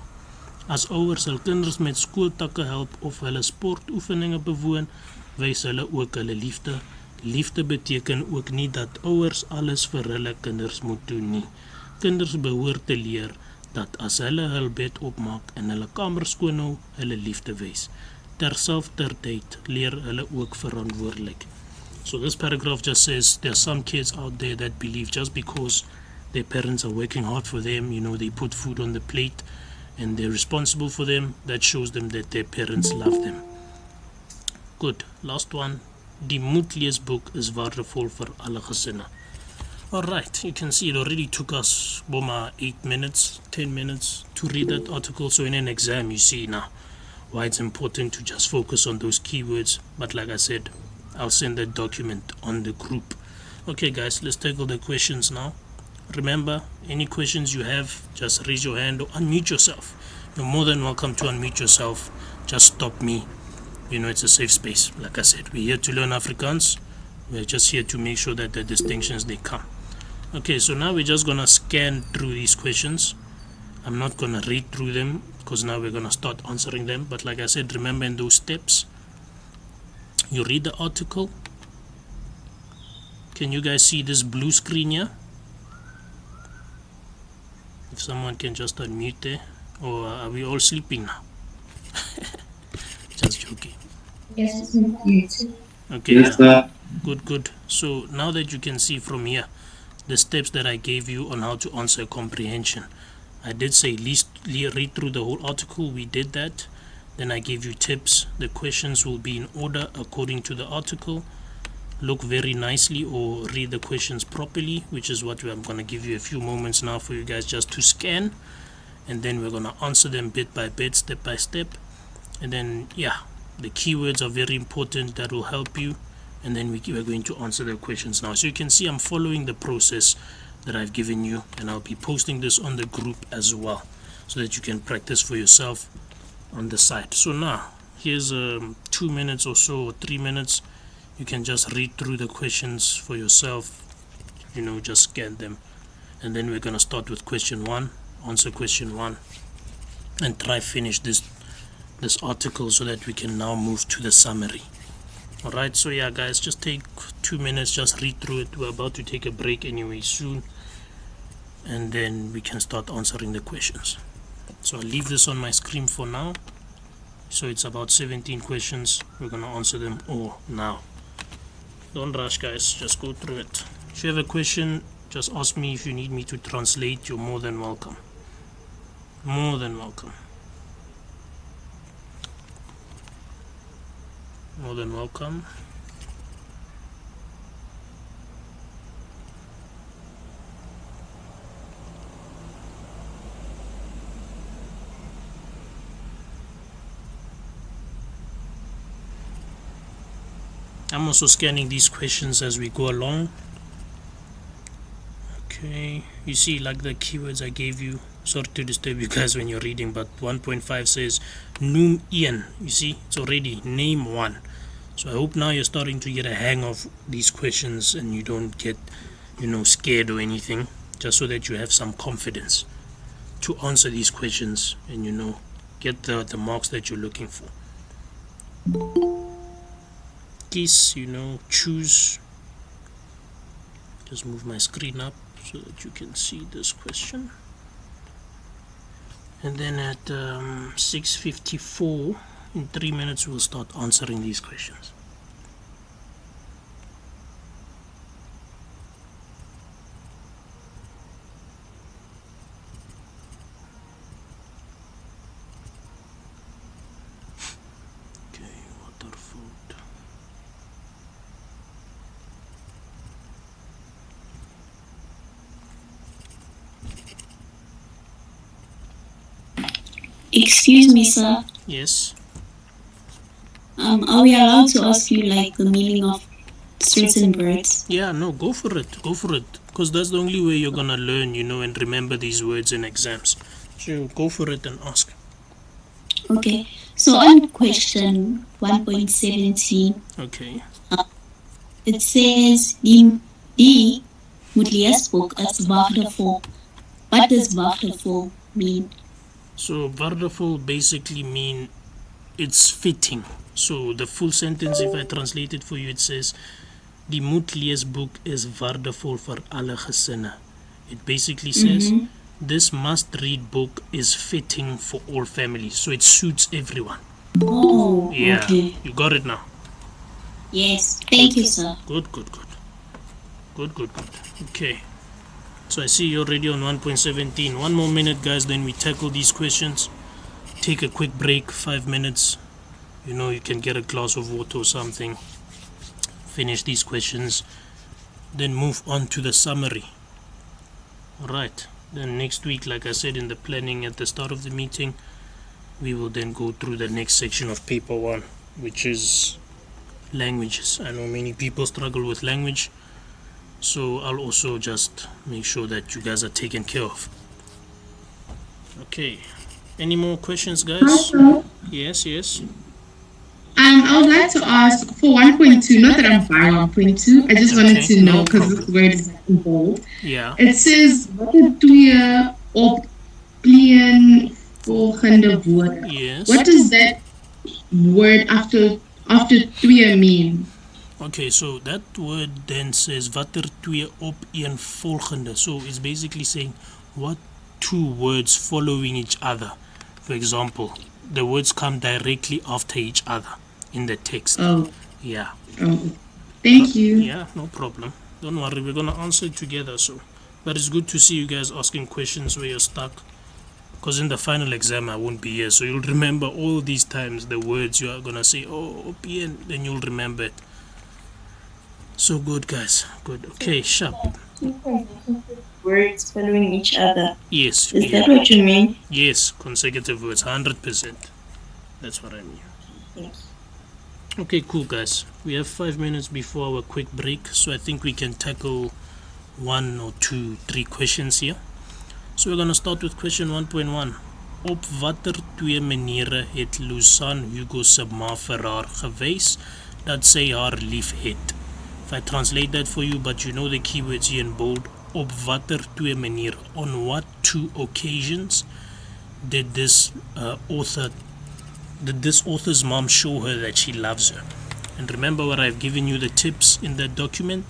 Speaker 1: As ouers hul kinders met skooltakke help of hulle sportoefeninge bewoon, wys hulle ook hulle liefde. Liefde beteken ook nie dat ouers alles vir hulle kinders moet doen nie. Kinders behoort te leer dat as hulle hul bed opmaak en hulle kamer skoon hou, hulle liefde wys. Terselfdertyd leer hulle ook verantwoordelik. So this paragraph just says there are some kids out there that believe just because their parents are working hard for them, they put food on the plate and they're responsible for them, that shows them that their parents love them. Good. Last one. Die moedleesboek is waardevol vir alle gesinne. Alright, you can see it already took us 8 minutes, 10 minutes to read that article. So in an exam, you see now why it's important to just focus on those keywords. But like I said, I'll send that document on the group. Okay guys, let's tackle the questions now. Remember, any questions you have, just raise your hand or unmute yourself. You're more than welcome to unmute yourself. Just stop me. It's a safe space. Like I said, we're here to learn Afrikaans. We're just here to make sure that the distinctions, they come. Okay, so now we're just going to scan through these questions. I'm not going to read through them because now we're going to start answering them. But like I said, remember in those steps, you read the article. Can you guys see this blue screen here? If someone can just unmute there. Or are we all sleeping now? Just joking.
Speaker 3: Yes, yes.
Speaker 1: Okay,
Speaker 4: Yes,
Speaker 1: yeah.
Speaker 4: sir.
Speaker 1: Good. So now that you can see from here the steps that I gave you on how to answer comprehension. I did say read through the whole article. We did that. Then I gave you tips. The questions will be in order according to the article. Look very nicely or read the questions properly, which is what I'm going to give you a few moments now for you guys just to scan, and then we're going to answer them bit by bit, step by step. And then the keywords are very important. That will help you, and then we're going to answer the questions now. So you can see I'm following the process that I've given you, and I'll be posting this on the group as well so that you can practice for yourself on the site. So now here's 2 minutes or so, or 3 minutes. You can just read through the questions for yourself, just scan them, and then we're going to start with question 1, answer question 1, and try finish this article so that we can now move to the summary. Alright, so yeah guys, just take 2 minutes, just read through it. We're about to take a break anyway soon, and then we can start answering the questions. So I'll leave this on my screen for now. So it's about 17 questions. We're going to answer them all now. Don't rush guys, just go through it. If you have a question, just ask me. If you need me to translate, you're more than welcome. More than welcome. More than welcome. I'm also scanning these questions as we go along. Okay, you see like the keywords I gave you. Sorry to disturb you guys when you're reading, but 1.5 says noem een. You see, it's already name one. So I hope now you're starting to get a hang of these questions and you don't get scared or anything, just so that you have some confidence to answer these questions and get the marks that you're looking for. Kiss, choose. Just move my screen up so that you can see this question. And then at 6:54, in 3 minutes, we'll start answering these questions.
Speaker 6: Excuse me, sir.
Speaker 1: Yes.
Speaker 6: Are we allowed to ask you like the meaning of certain words?
Speaker 1: Yeah, no, go for it. Go for it. Because that's the only way you're gonna learn, and remember these words in exams. So go for it and ask.
Speaker 6: Okay. So on question 1.17,
Speaker 1: Okay.
Speaker 6: it says die moet leesboek is waardevol. What does waardevol mean?
Speaker 1: So waardevol basically mean it's fitting. So the full sentence, if I translate it for you, it says die moet leesboek is waardevol vir alle gesinne. It basically says this must-read book is fitting for all families. So it suits everyone.
Speaker 6: Oh,
Speaker 1: Yeah,
Speaker 6: okay.
Speaker 1: you got it now.
Speaker 6: Yes, thank you, sir.
Speaker 1: Good. Okay. So I see you're already on 1.17. One more minute, guys, then we tackle these questions. Take a quick break, 5 minutes. You can get a glass of water or something. Finish these questions. Then move on to the summary. Alright. Then next week, like I said in the planning at the start of the meeting, we will then go through the next section of paper 1, which is languages. I know many people struggle with language, so I'll also just make sure that you guys are taken care of. Okay. Any more questions, guys?
Speaker 3: Also,
Speaker 1: Yes.
Speaker 3: I would like to ask for 1.2, not that I'm by 1.2, I just wanted to know because this word is involved.
Speaker 1: Yeah.
Speaker 3: It says, wat het twee opeenvolgende woorde?
Speaker 1: Yes.
Speaker 3: What does that word after twee mean?
Speaker 1: Okay, so that word then says watter twee opeenvolgende. So it's basically saying what two words following each other. For example, the words come directly after each other in the text.
Speaker 3: Oh.
Speaker 1: Yeah.
Speaker 3: Oh. Thank you.
Speaker 1: Yeah, no problem. Don't worry, we're gonna answer it together. But it's good to see you guys asking questions where you're stuck. Because in the final exam I won't be here, so you'll remember all these times the words you are gonna say, opien, then you'll remember it. So good, guys. Good. Okay, sharp.
Speaker 2: Words following each other.
Speaker 1: Yes.
Speaker 2: Is that what you mean?
Speaker 1: Yes, consecutive words, 100%. That's what I mean.
Speaker 2: Yes.
Speaker 1: Okay, cool, guys. We have 5 minutes before our quick break, so I think we can tackle 1 or 2, 3 questions here. So we're gonna start with question 1.1. Op watter twee maniere het Lusan Hugo se ma vir haar gewys dat sy haar lief het? If I translate that for you, but you know the keywords here in bold. Op watter twee maniere? On what two occasions did this author's mom show her that she loves her? And remember what I've given you the tips in that document.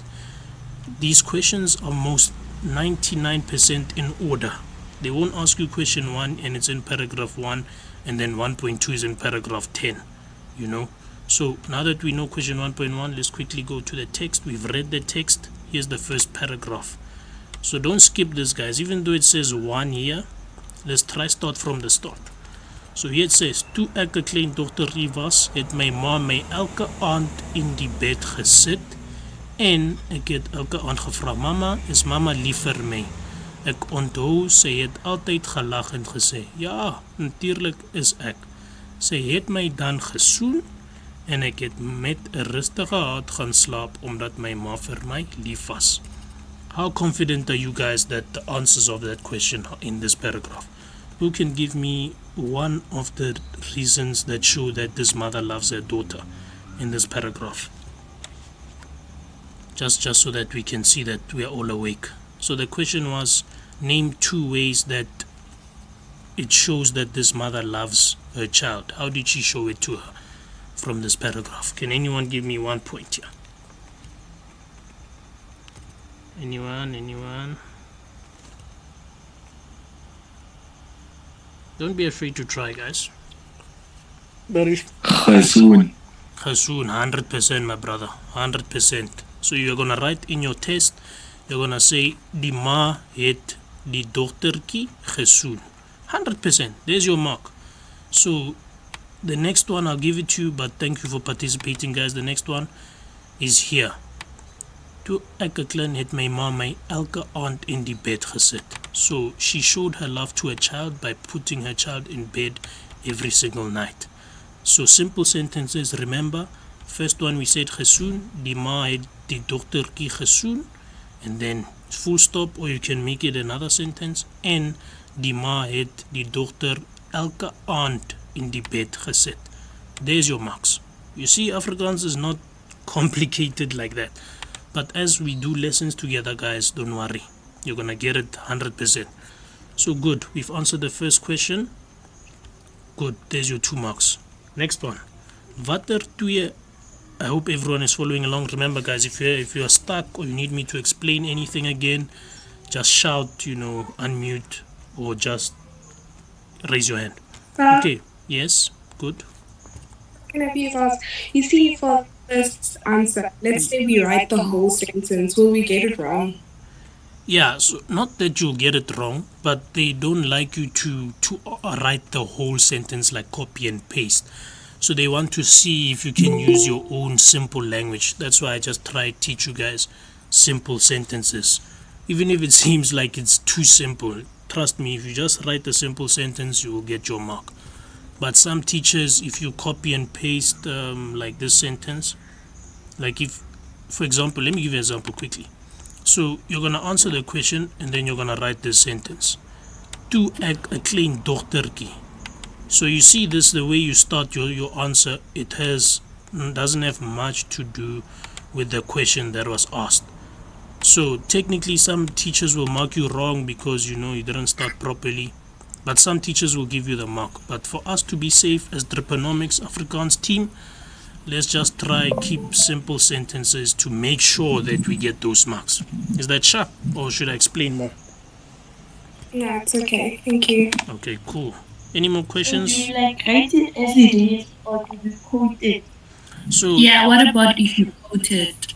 Speaker 1: These questions are most 99% in order. They won't ask you question 1 and it's in paragraph 1, and then 1.2 is in paragraph 10. So now that we know question 1.1, let's quickly go to the text. We've read the text. Here's the first paragraph. So don't skip this, guys. Even though it says 1 here, let's try start from the start. So here it says, toe ek 'n klein dogtertjie was, het my ma my elke aand in die bed gesit en ek het elke aand gevra, mama, is mama lief vir my? Ek onthou sy het altyd gelag en gesê, ja, natuurlik is ek. Sy het my dan gesoen en ek het met 'n rustige hart gaan slaap omdat my ma vir my lief was. How confident are you guys that the answers of that question are in this paragraph? Who can give me one of the reasons that show that this mother loves her daughter in this paragraph? Just so that we can see that we are all awake. So the question was, name 2 ways that it shows that this mother loves her child. How did she show it to her from this paragraph? Can anyone give me 1 point here? Anyone? Don't be afraid to try, guys. Barry.
Speaker 4: Gesoen.
Speaker 1: 100%, my brother. 100%. So you're gonna write in your test, you're gonna say, die ma het die dogtertjie gesoen. 100%. There's your mark. So the next one, I'll give it to you, but thank you for participating, guys. The next one is here. Toe ek 'n klein het my ma my elke aand in die bed gesit. So she showed her love to a child by putting her child in bed every single night. So simple sentences, remember, first one we said gesoen, die ma het die dogtertjie gesoen, and then full stop, or you can make it another sentence, en die ma het die dogter elke aand in die bed gesit. There's your marks. You see, Afrikaans is not complicated like that. But as we do lessons together, guys, don't worry. You're gonna get it 100%. So good, we've answered the first question. Good, there's your 2 marks. Next one. Watter twee, I hope everyone is following along. Remember, guys, if you're stuck or you need me to explain anything again, just shout, unmute, or just raise your hand. Okay, yes, good.
Speaker 7: Can I be fast? You see, for this answer, let's say we write the whole sentence. Will we get it wrong?
Speaker 1: Yeah, so not that you'll get it wrong, but they don't like you to write the whole sentence like copy and paste. So they want to see if you can use your own simple language. That's why I just try to teach you guys simple sentences. Even if it seems like it's too simple, trust me, if you just write a simple sentence, you will get your mark. But some teachers, if you copy and paste like this sentence, like if, for example, let me give you an example quickly. So you're going to answer the question and then you're going to write this sentence. Toe ek 'n klein dogtertjie. So you see this, the way you start your answer, it doesn't have much to do with the question that was asked. So technically some teachers will mark you wrong because you didn't start properly, but some teachers will give you the mark. But for us to be safe as Dripanomics Afrikaans team, let's just try keep simple sentences to make sure that we get those marks. Is that sharp, or should I explain more?
Speaker 7: No, it's okay. Thank you.
Speaker 1: Okay, cool. Any more questions?
Speaker 2: Do you write it as it is, or do you quote it?
Speaker 1: So
Speaker 5: Yeah, what about if you quote it?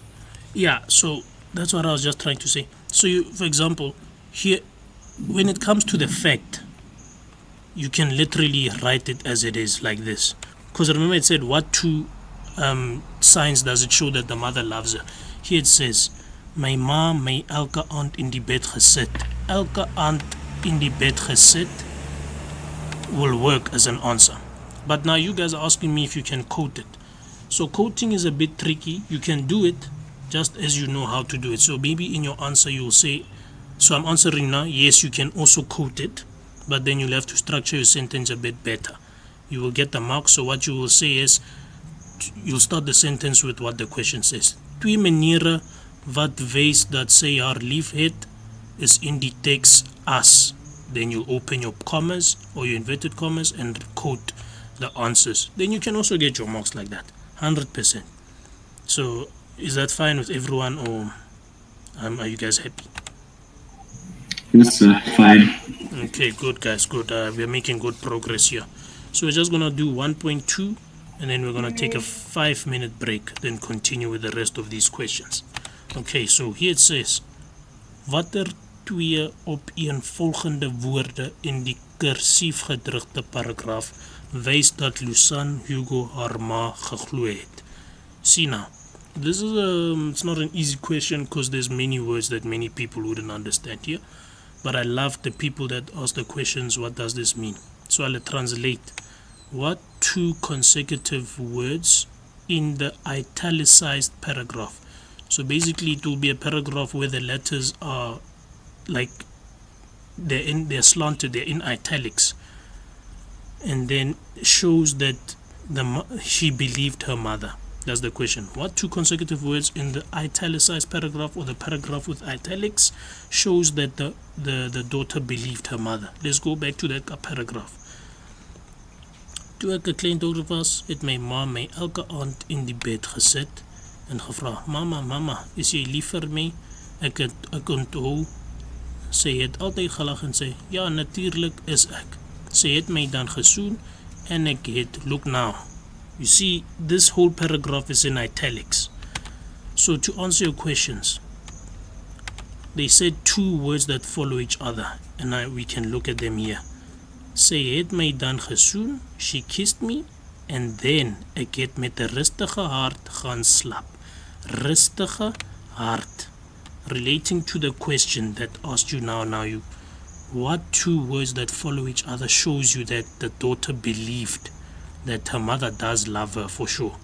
Speaker 1: yeah, so that's what I was just trying to say. So you, for example, here, when it comes to the fact, you can literally write it as it is, like this. Because remember it said, what 2 signs does it show that the mother loves her? Here it says, my ma my elke aand in die bed gesit. Elke aand in die bed gesit will work as an answer. But now you guys are asking me if you can quote it. So quoting is a bit tricky. You can do it just as you know how to do it. So maybe in your answer you will say, so I'm answering now, yes, you can also quote it, but then you'll have to structure your sentence a bit better. You will get the mark. So what you will say is, you'll start the sentence with what the question says. Twee maniere wat wys dat sy haar liefhet is in die teks as. Then you'll open your commas or your inverted commas and quote the answers. Then you can also get your marks like that, 100%. So is that fine with everyone, or are you guys happy?
Speaker 4: Yes, sir. Fine.
Speaker 1: Okay, good guys, good. We're making good progress here. So we're just gonna do 1.2 and then we're gonna take a 5-minute break, then continue with the rest of these questions. Okay, so here it says, watter twee opeenvolgende woorde in die kursief gedrukte paragraaf wys dat Lusan Hugo haar ma geglo het? See now, this is it's not an easy question because there's many words that many people wouldn't understand here, but I love the people that ask the questions, what does this mean? So I'll translate. What 2 consecutive words in the italicized paragraph? So basically it will be a paragraph where the letters are like they're slanted, they're in italics, and then shows that she believed her mother. That's the question. What 2 consecutive words in the italicized paragraph or the paragraph with italics shows that the daughter believed her mother? Let's go back to that paragraph. Toe ek 'n klein dogter was, het my ma my elke aand in die bed gesit en gevra, mama, is jy lief vir my? Ek onthou, sy het altyd gelag en sê, ja, natuurlijk is ek. Sy het my dan gesoen en ek het, look now. You see, this whole paragraph is in italics. So to answer your questions, they said 2 words that follow each other, and we can look at them here. Sy het my dan gesoen, she kissed me, and then ek het met 'n rustige hart gaan slap. Rustige hard. Relating to the question that asked you now you, what two words that follow each other shows you that the daughter believed that her mother does love her for sure?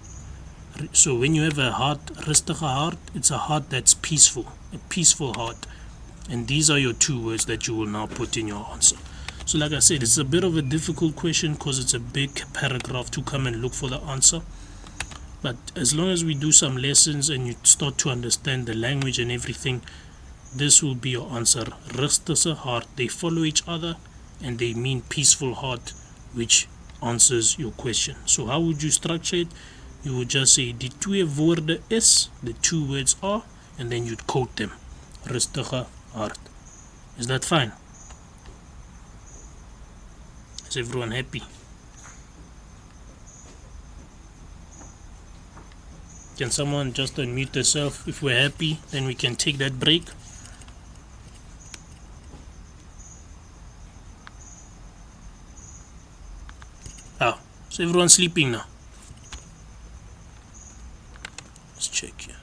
Speaker 1: So when you have a heart, rustige heart, it's a heart that's peaceful, a peaceful heart. And these are your two words that you will now put in your answer. So like I said, it's a bit of a difficult question because it's a big paragraph to come and look for the answer. But as long as we do some lessons and you start to understand the language and everything, this will be your answer. Rustige heart, they follow each other and they mean peaceful heart, which answers your question. So how would you structure it? You would just say die twee woorde is, the two words are, and then you'd quote them. Rustige hart. Is that fine? Is everyone happy? Can someone just unmute themselves? If we're happy, then we can take that break. So everyone's sleeping now. Let's check here.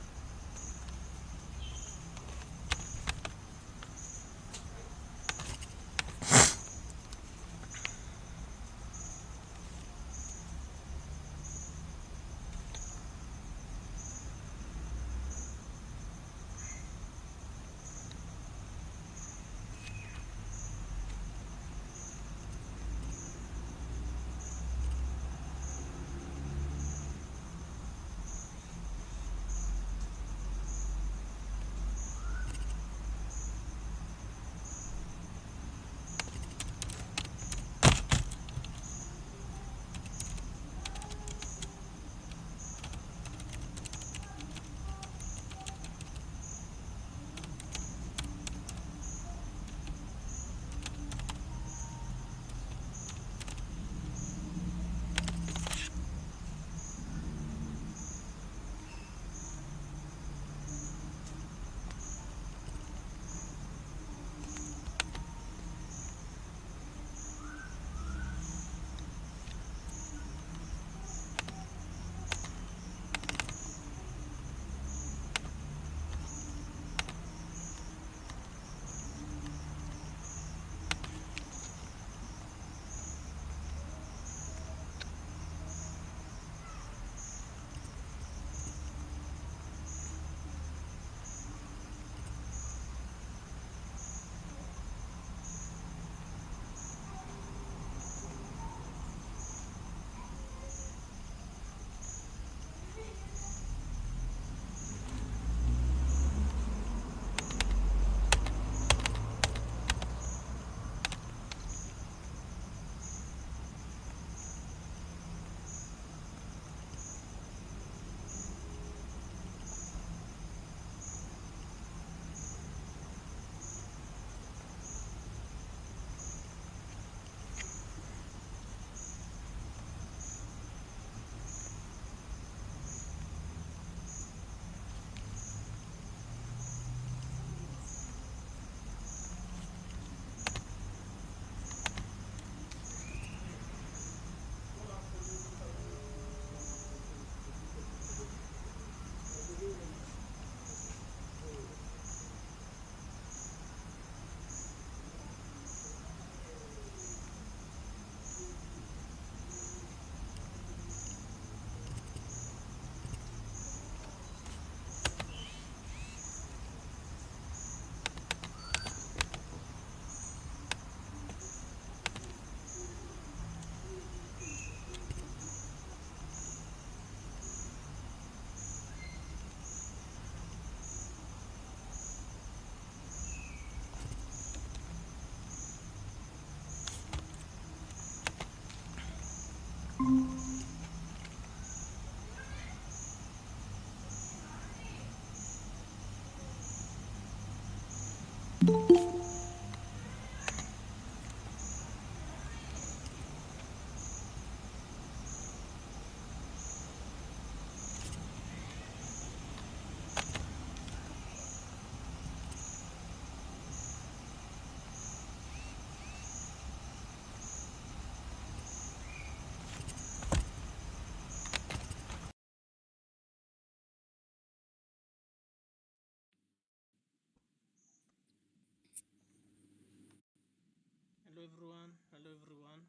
Speaker 1: Hello everyone. Hello everyone.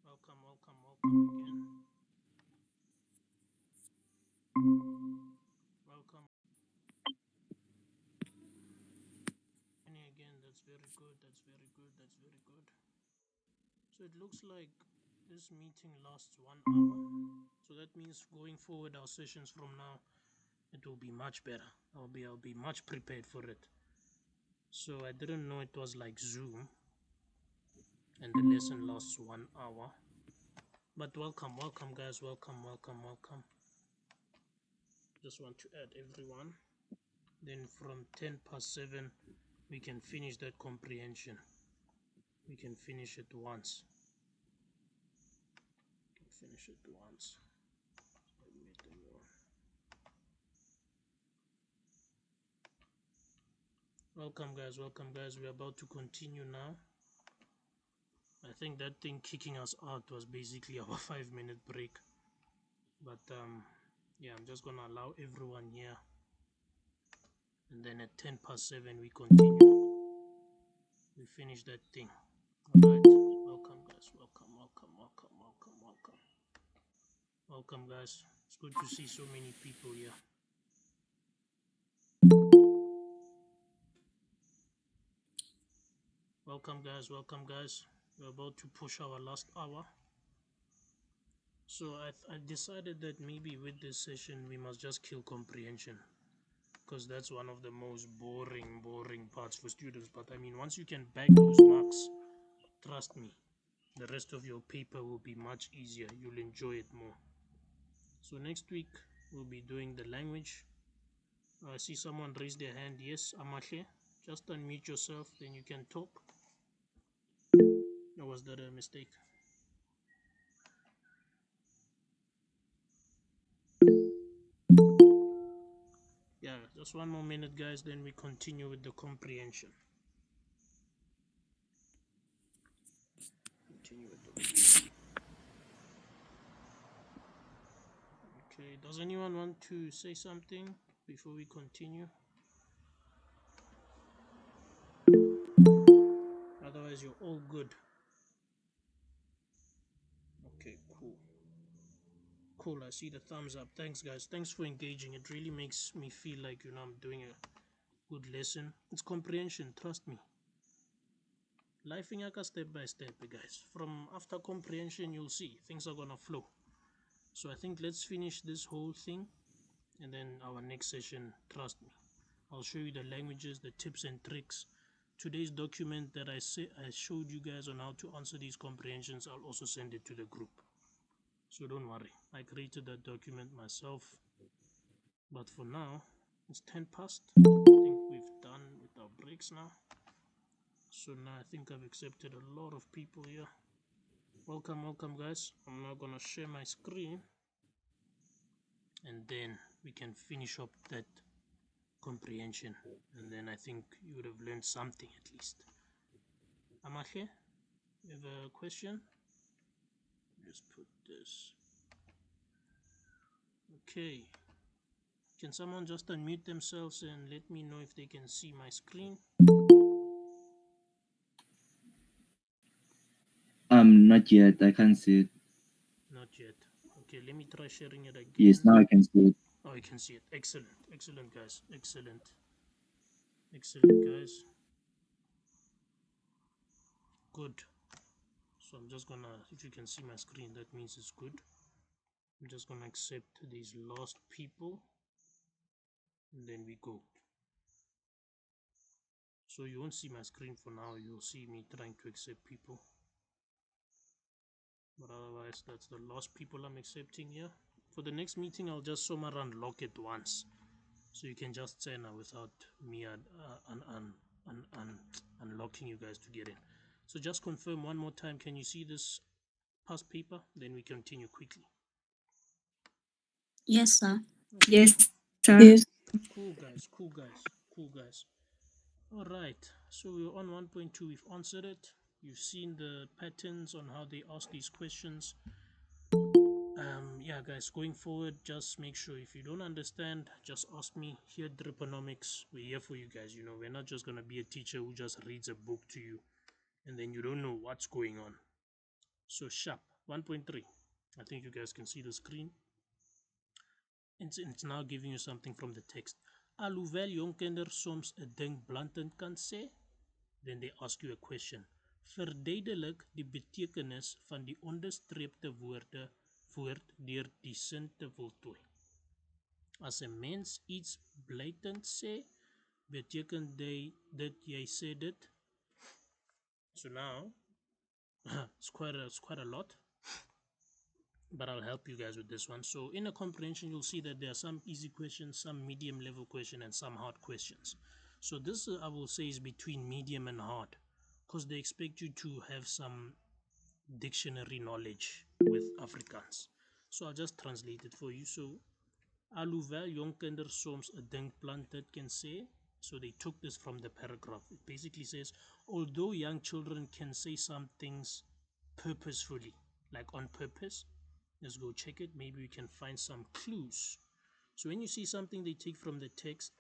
Speaker 1: Welcome, welcome, welcome again. Welcome. Again, that's very good. That's very good. That's very good. So it looks like this meeting lasts 1 hour. So that means going forward, our sessions from now, it will be much better. I'll be much prepared for it. So I didn't know it was like Zoom, and the lesson lasts 1 hour. But welcome, welcome guys, welcome, welcome, welcome. Just want to add everyone. Then from 7:10 we can finish that comprehension. We can finish it once. Finish it once. Welcome guys, welcome guys. We're about to continue now. I think that thing kicking us out was basically our 5-minute break. But yeah, I'm just gonna allow everyone here. And then at 7:10 we continue. We finish that thing. Alright. Welcome guys, welcome, welcome, welcome, welcome, welcome. Welcome guys. It's good to see so many people here. Welcome guys, welcome guys. We're about to push our last hour. So I decided that maybe with this session we must just kill comprehension, because that's one of the most boring parts for students. But I mean, once you can bag those marks, trust me, the rest of your paper will be much easier. You'll enjoy it more. So next week we'll be doing the language. I see someone raise their hand. Yes, Amahle, just unmute yourself, then you can talk. Or was that a mistake? Yeah, just one more minute guys, then we continue with the comprehension. Okay, does anyone want to say something before we continue? Otherwise you're all good. Okay, cool. I see the thumbs up. Thanks guys, thanks for engaging. It really makes me feel like, you know, I'm doing a good lesson. It's comprehension, trust me. Life in yaka step by step, guys. From after comprehension you'll see things are gonna flow. So I think let's finish this whole thing, and then our next session, trust me, I'll show you the languages, the tips and tricks. Today's document that I showed you guys on how to answer these comprehensions, I'll also send it to the group. So don't worry, I created that document myself. But for now, it's 10 past. I think we've done with our breaks now. So now I think I've accepted a lot of people here. Welcome, welcome guys. I'm now gonna share my screen, and then we can finish up that comprehension, and then I think you would have learned something at least. Amahle, you have a question? Just put this. Okay. Can someone just unmute themselves and let me know if they can see my screen?
Speaker 4: Not yet. I can't see it.
Speaker 1: Not yet. Okay, let me try sharing it again.
Speaker 4: Yes, now I can see it.
Speaker 1: Oh, you can see it. Excellent. Excellent, guys. Excellent. Excellent, guys. Good. So I'm just gonna, if you can see my screen, that means it's good. I'm just gonna accept these last people, and then we go. So you won't see my screen for now. You'll see me trying to accept people. But otherwise, that's the last people I'm accepting here. For the next meeting, I'll just somewhere unlock it once, so you can just sign up without me unlocking you guys to get in. So just confirm one more time. Can you see this past paper? Then we continue quickly.
Speaker 6: Yes, sir.
Speaker 7: Yes, sir.
Speaker 2: Yes.
Speaker 1: Cool guys, cool guys, cool guys. All right, so we're on 1.2. We've answered it. You've seen the patterns on how they ask these questions. Yeah guys, going forward, just make sure if you don't understand, just ask me. Here at Dripanomics, we're here for you guys. You know, we're not just gonna be a teacher who just reads a book to you and then you don't know what's going on. So sharp 1.3. I think you guys can see the screen. It's now giving you something from the text. Alhoewel jong kinders soms 'n ding blatant kan sê, then they ask you a question. Verduidelik die betekenis van die onderstreepte woord deur die sin te voltooi. As 'n mens iets blatant sê, beteken dit jy sê dit. So now it's quite a lot, but I'll help you guys with this one. So in a comprehension, you'll see that there are some easy questions, some medium level questions, and some hard questions. So this I will say is between medium and hard, because they expect you to have some dictionary knowledge with Afrikaans. So I'll just translate it for you. So alhoewel jong kinders soms 'n ding planted can say. So they took this from the paragraph. It basically says, although young children can say some things purposefully, like on purpose, let's go check it. Maybe we can find some clues. So when you see something they take from the text,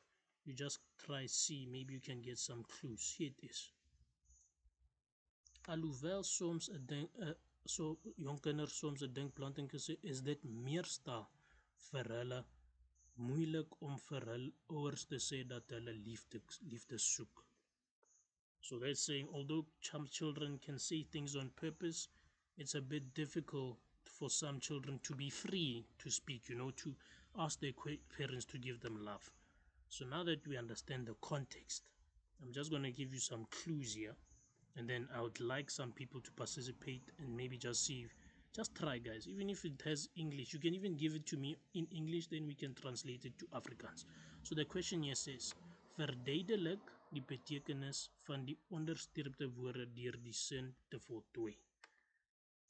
Speaker 1: you just try see. Maybe you can get some clues. Here it is. Alhoewel soms 'n ding so jong kinders soms 'n ding planting gesê, is dit meestal vir hulle moeilik om vir hulle ouers te sê dat hulle liefde soek. So they're saying, although children can say things on purpose, it's a bit difficult for some children to be free to speak, to ask their parents to give them love. So now that we understand the context, I'm just going to give you some clues here, and then I would like some people to participate and maybe just try, guys. Even if it has English, you can even give it to me in English, then we can translate it to Afrikaans. So the question here says, verduidelik die betekenis van die onderstreepte woorde deur die sin te voltooi.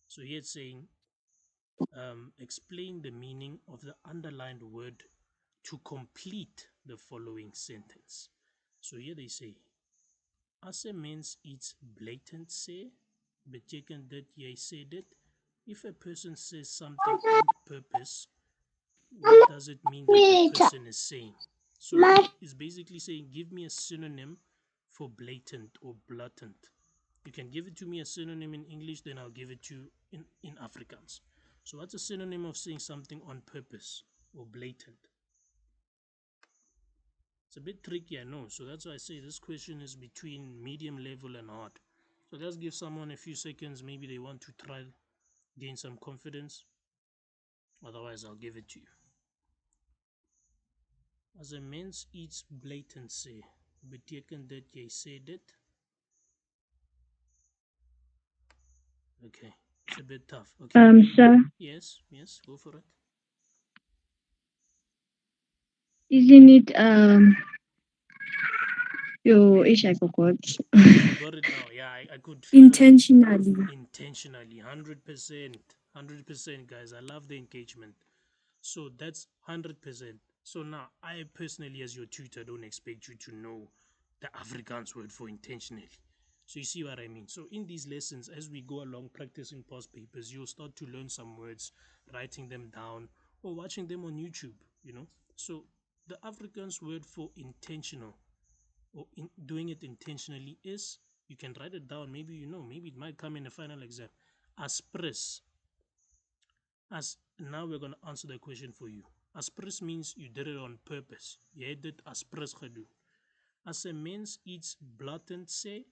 Speaker 1: So here it's saying, explain the meaning of the underlined word to complete the following sentence. So here they say, as 'n mens iets blatant sê, beteken dit jy sê dit. If a person says something on purpose, what does it mean that the person is saying? So it's basically saying, give me a synonym for blatant or blatant. You can give it to me a synonym in English, then I'll give it to you in Afrikaans. So what's a synonym of saying something on purpose or blatant? It's a bit tricky, I know. So that's why I say this question is between medium level and hard. So let's give someone a few seconds. Maybe they want to try gain some confidence. Otherwise, I'll give it to you. As 'n mens iets blatant sê, beteken dit jy sê dit. Okay, it's a bit tough. Okay.
Speaker 2: Sir,
Speaker 1: Yes, go for it.
Speaker 2: isn't it I forgot.
Speaker 1: You got it now. Yeah, I could feel
Speaker 2: Intentionally.
Speaker 1: Intentionally, 100%, guys. I love the engagement. So that's 100%. So now, I personally, as your tutor, don't expect you to know the Afrikaans word for intentionally. So you see what I mean? So in these lessons, as we go along practicing past papers, you'll start to learn some words, writing them down, or watching them on YouTube, So the Afrikaans word for intentional, or doing it intentionally, is, you can write it down, maybe maybe it might come in a final exam, aspres. Now we're going to answer the question for you. Aspres means you did it on purpose. Jy het dit aspres gedoen. As 'n mens iets blatant sê,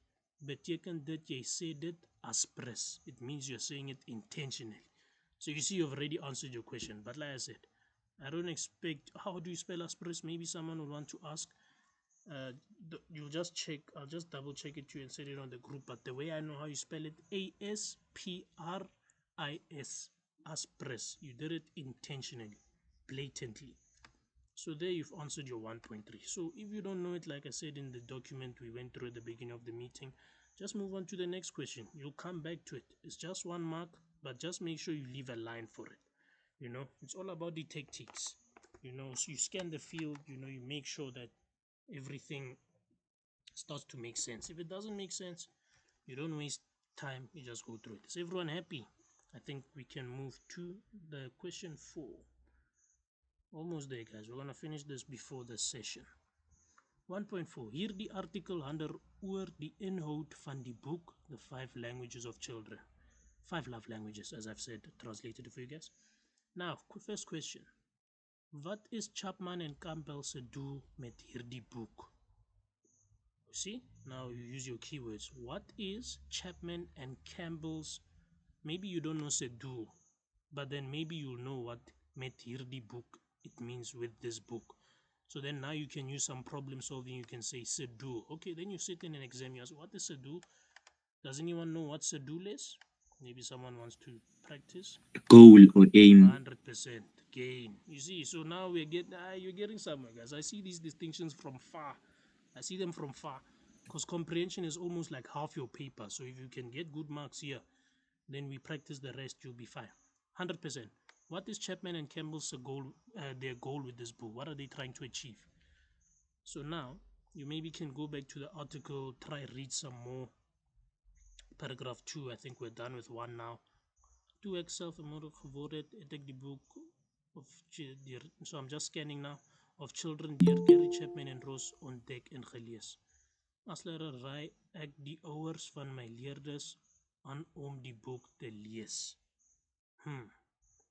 Speaker 1: beteken dit jy sê dit aspres. It means you're saying it intentionally. So you see, you've already answered your question. But like I said, I don't expect, how do you spell aspres? Maybe someone would want to ask. You'll just check. I'll just double check it to you and set it on the group. But the way I know how you spell it, ASPRIS, aspres. You did it intentionally, blatantly. So there you've answered your 1.3. So if you don't know it, like I said in the document we went through at the beginning of the meeting, just move on to the next question. You'll come back to it. It's just 1 mark, but just make sure you leave a line for it. It's all about the tactics. So you scan the field, you make sure that everything starts to make sense. If it doesn't make sense, you don't waste time, you just go through it. Is everyone happy? I think we can move to the question 4. Almost there, guys. We're going to finish this before the session. 1.4. Hier die artikel handel oor die inhoud van die boek The 5 Languages of Children. 5 love languages, as I've said, translated for you guys. Now, first question. Wat is Chapman and Campbell se doel met hierdie boek? You see, now you use your keywords. What is Chapman and Campbell's, maybe you don't know se doel, but then maybe you'll know what met hierdie boek it means with this book. So then now you can use some problem solving. You can say se doel. Okay, then you sit in an exam, you ask, what is se doel? Does anyone know what se doel is? Maybe someone wants to practice.
Speaker 4: Goal or aim.
Speaker 1: 100% gain. You see, so now you're getting somewhere, guys. I see these distinctions from far. I see them from far because comprehension is almost like half your paper. So if you can get good marks here, then we practice the rest, you'll be fine. 100%. What is Chapman and Campbell's goal, their goal with this book? What are they trying to achieve? So now you maybe can go back to the article, try read some more. Paragraph 2, I think we're done with 1 now. Toe ek self 'n môre geword het, het ek die boek of so I'm just scanning now of Children deur Gary Chapman en Ross ontdek en gelees. As leerder ek die ouers van my leerders aan om die boek te lees.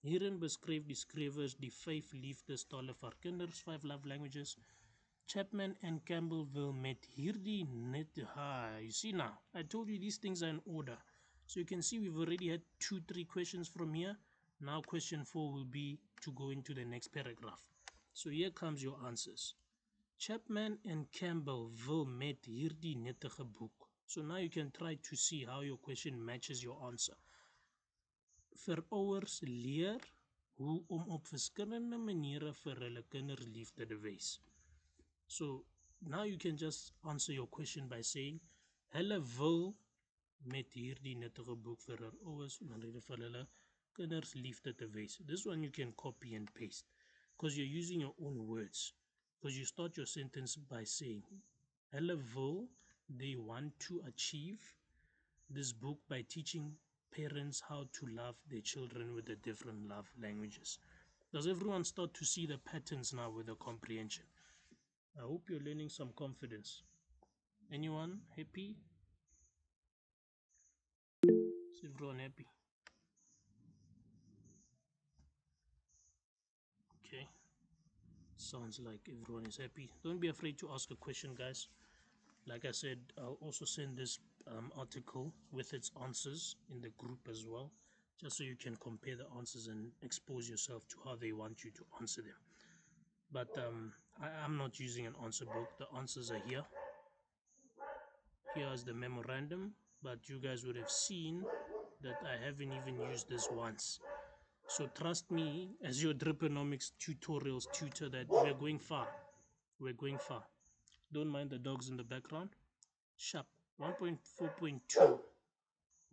Speaker 1: Hierin beskryf die skrywers die 5 liefdestalle vir kinders, 5 love languages. Chapman and Campbell will met hierdie net you see now, I told you these things are in order. So you can see we've already had 2-3 questions from here. Now question 4 will be to go into the next paragraph. So here comes your answers. Chapman and Campbell will met hierdie nuttige boek. So now you can try to see how your question matches your answer. Vir ouers leer hoe om op verskillende maniere vir hulle kinders liefde te wys. So now you can just answer your question by saying hulle wil met hierdie nuttige boek vir hulle ouers en vir hulle kinders liefde te wys. This one you can copy and paste because you're using your own words. Because you start your sentence by saying hulle wil, they want to achieve this book by teaching parents how to love their children with the different love languages. Does everyone start to see the patterns now with the comprehension? I hope you're learning some confidence. Anyone happy? Is everyone happy? Okay. Sounds like everyone is happy. Don't be afraid to ask a question, guys. Like I said, I'll also send this article with its answers in the group as well, just so you can compare the answers and expose yourself to how they want you to answer them. But I'm not using an answer book. The answers are here. Here's the memorandum, but you guys would have seen that I haven't even used this once. So trust me, as your Dripanomics tutorials tutor, that we're going far. We're going far. Don't mind the dogs in the background. Sharp. 1.4.2.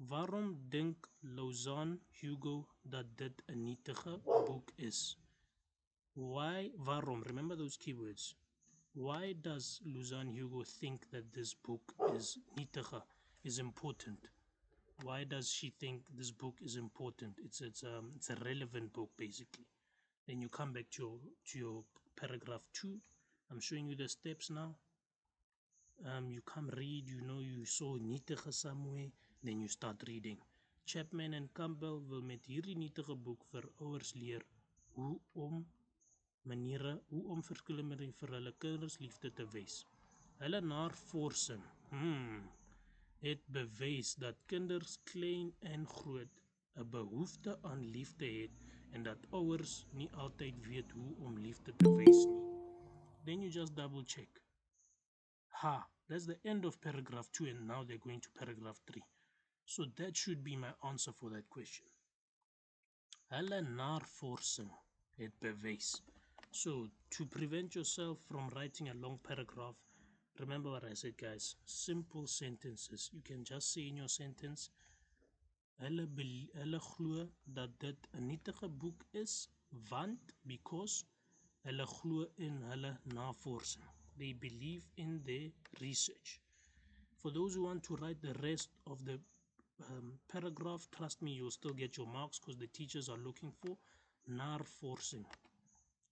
Speaker 1: Waarom dink Lausanne Hugo dat dit 'n nietige boek is? Waarom? Remember those keywords. Why does Lausanne Hugo think that this book is nietige, is important? Why does she think this book is important? It's a relevant book, basically. Then you come back to your paragraph 2. I'm showing you the steps now. You come read, you saw nietige somewhere, then you start reading. Chapman and Campbell wil met hierdie nietige boek vir ouers leer hoe om verskillende maniere vir hulle kinders liefde te wys. Hulle navorsing het bewys dat kinders klein en groot 'n behoefte aan liefde het en dat ouers nie altyd weet hoe om liefde te wys nie. Then you just double check. That's the end of paragraph 2 and now they're going to paragraph 3. So that should be my answer for that question. Hulle navorsing het bewys. So to prevent yourself from writing a long paragraph, remember what I said, guys. Simple sentences. You can just say in your sentence, hulle glo dat dit 'n nietige boek is, because hulle glo in hulle navorsing. They believe in their research. For those who want to write the rest of the paragraph, trust me, you'll still get your marks because the teachers are looking for navorsing.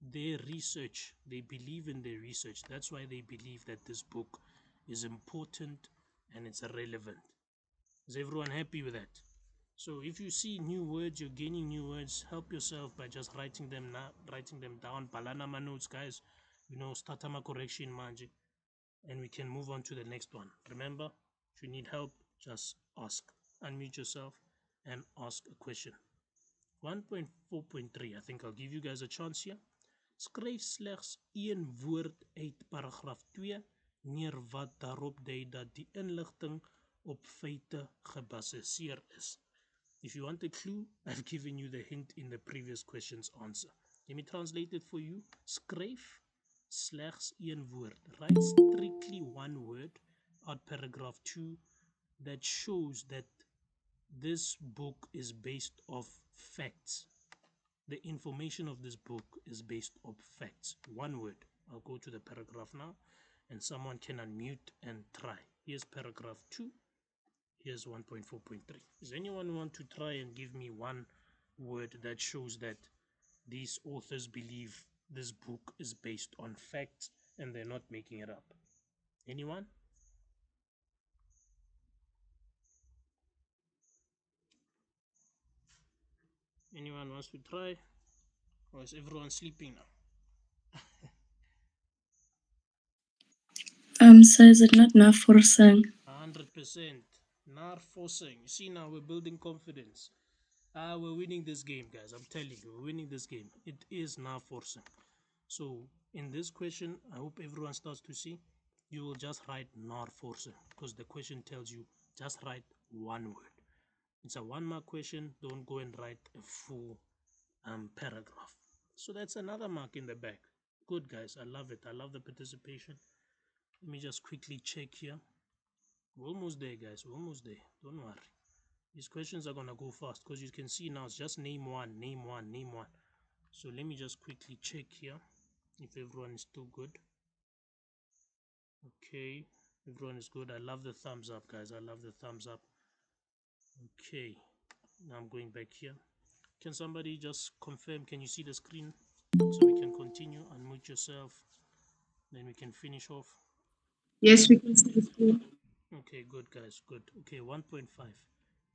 Speaker 1: their research. They believe in their research. That's why they believe that this book is important and it's relevant. Is everyone happy with that? So if you see new words, you're gaining new words, help yourself by just writing them down. Balana my notes, guys. Start my correction manje. And we can move on to the next one. Remember, if you need help, just ask. Unmute yourself and ask a question. 1.4.3, I think I'll give you guys a chance here. Skryf slegs een woord uit paragraaf 2 neer wat daarop dui dat die inligting op feite gebaseer is. If you want a clue, I've given you the hint in the previous question's answer. Let me translate it for you. Skryf slegs een woord. Write strictly one word out paragraph 2 that shows that this book is based off facts. The information of this book is based off facts. One word. I'll go to the paragraph now and someone can unmute and try. Here's paragraph 2. Here's 1.4.3. Does anyone want to try and give me one word that shows that these authors believe this book is based on facts and they're not making it up? Anyone? Anyone wants to try? Or is everyone sleeping now?
Speaker 6: So is it not navorsing?
Speaker 1: 100%. Naarvorsing. You see, now we're building confidence. We're winning this game, guys. I'm telling you, we're winning this game. It is naarvorsing. So in this question, I hope everyone starts to see. You will just write naarvorsing because the question tells you just write one word. It's a 1-mark question. Don't go and write a full paragraph. So that's another mark in the back. Good, guys. I love it. I love the participation. Let me just quickly check here. We're almost there, guys. We're almost there. Don't worry. These questions are gonna go fast because you can see now it's just name one, name one, name one. So let me just quickly check here if everyone is still good. Okay, everyone is good. I love the thumbs up, guys. I love the thumbs up. Okay, now I'm going back here. Can somebody just confirm? Can you see the screen so we can continue? Unmute yourself, then we can finish off.
Speaker 3: Yes, we can see the screen.
Speaker 1: Okay, good, guys, good. Okay, 1.5.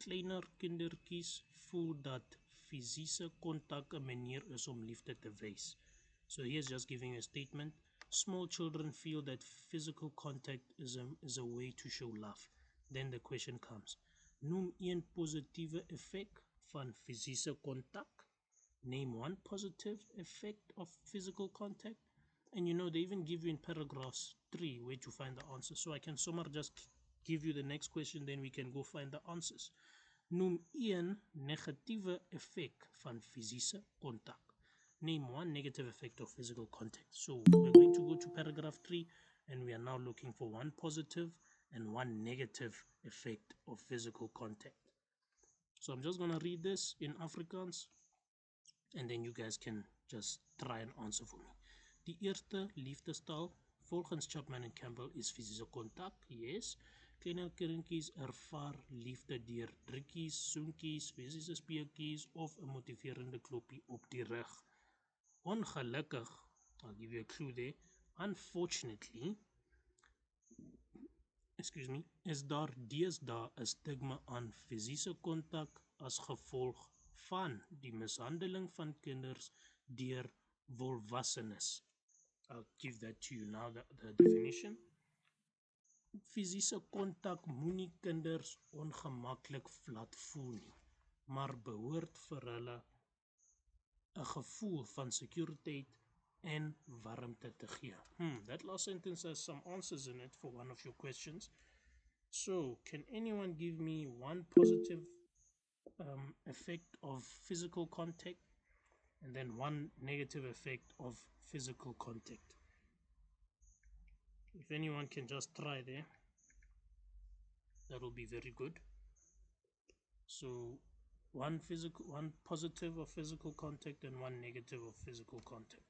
Speaker 1: Kleiner kindertjies voel dat fisiese kontak 'n manier is om liefde te wys. So here's just giving a statement. Small children feel that physical contact is a way to show love. Then the question comes. Noem een positiewe effek van fisiese kontak. Name one positive effect of physical contact. And they even give you in paragraphs 3 where to find the answer. So I can somewhere just give you the next question, then we can go find the answers. Noem een negatiewe effek van fisiese kontak. Name one negative effect of physical contact. So we're going to go to paragraph 3 and we are now looking for one positive and one negative effect of physical contact. So I'm just going to read this in Afrikaans and then you guys can just try and answer for me. Die eerste liefdestaal volgens Chapman en Campbell is fisiese kontak. Yes. Kleiner kindjies ervaar liefde deur drukkies, soentjies, fisiese speeltjies of 'n motiverende klopie op die rug. Ongelukkig, I'll give you a clue there. Unfortunately, is daar deesdae 'n stigma aan fisiese kontak as gevolg van die mishandeling van kinders deur volwassenes. I'll give that to you now, the definition. Fisiese kontak moenie kinders ongemaklik laat voel nie, maar behoort vir hulle 'n gevoel van sekuriteit en warmte te gee. That last sentence has some answers in it for one of your questions. So, can anyone give me one positive effect of physical contact and then one negative effect of physical contact? If anyone can just try there, that will be very good. So one positive of physical contact and one negative of physical contact.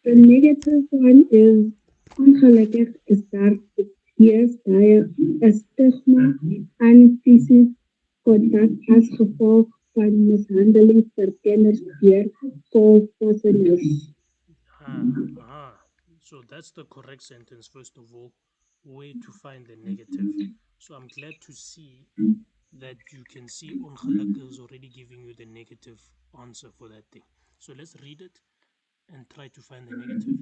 Speaker 2: The negative one is ongelukkig is daar deesdae 'n stigma aan fisiese conduct as gevolg van mishandeling vir kinders deur volwassenes.
Speaker 1: So that's the correct sentence, first of all. Where to find the negative. So I'm glad to see that you can see ongelukkig is already giving you the negative answer for that thing. So let's read it and try to find the negative.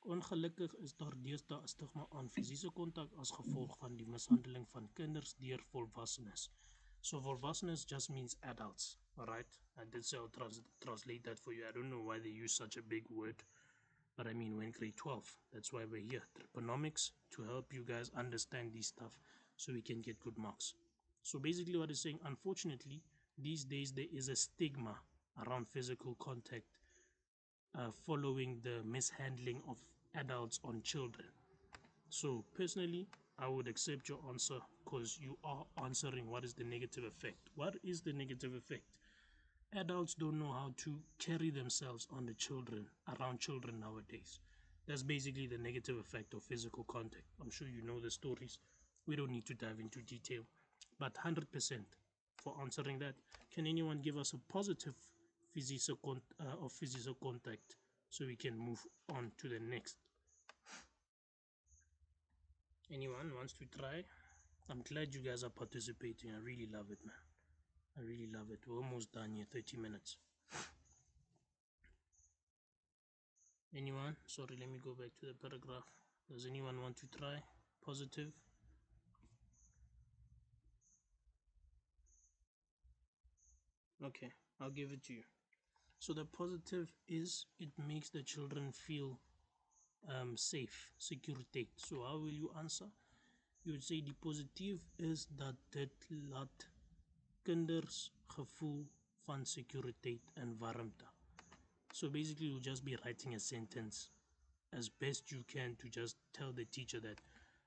Speaker 1: Ongelukkig is daar deesdae 'n stigma aan fisiese kontak as gevolg van die mishandeling van kinders deur volwassenes. So volwassenes just means adults, alright? I did say I'll translate that for you. I don't know why they use such a big word, but I mean we're in grade 12. That's why we're here. Dripanomics, to help you guys understand this stuff so we can get good marks. So basically what it's saying, unfortunately, these days there is a stigma around physical contact following the mishandling of adults on children. So personally, I would accept your answer because you are answering what is the negative effect. What is the negative effect? Adults don't know how to carry themselves on the children, around children nowadays. That's basically the negative effect of physical contact. I'm sure you know the stories. We don't need to dive into detail. But 100% for answering that. Can anyone give us a positive physical contact so we can move on to the next? Anyone wants to try? I'm glad you guys are participating. I really love it, man. I really love it. We're almost done here, 30 minutes. Anyone? Sorry, let me go back to the paragraph. Does anyone want to try? Positive? Okay, I'll give it to you. So the positive is it makes the children feel safe, security. So how will you answer? You would say the positief is dat dit laat kinders gevoel van sekuriteit en warmte. So basically you'll just be writing a sentence as best you can to just tell the teacher that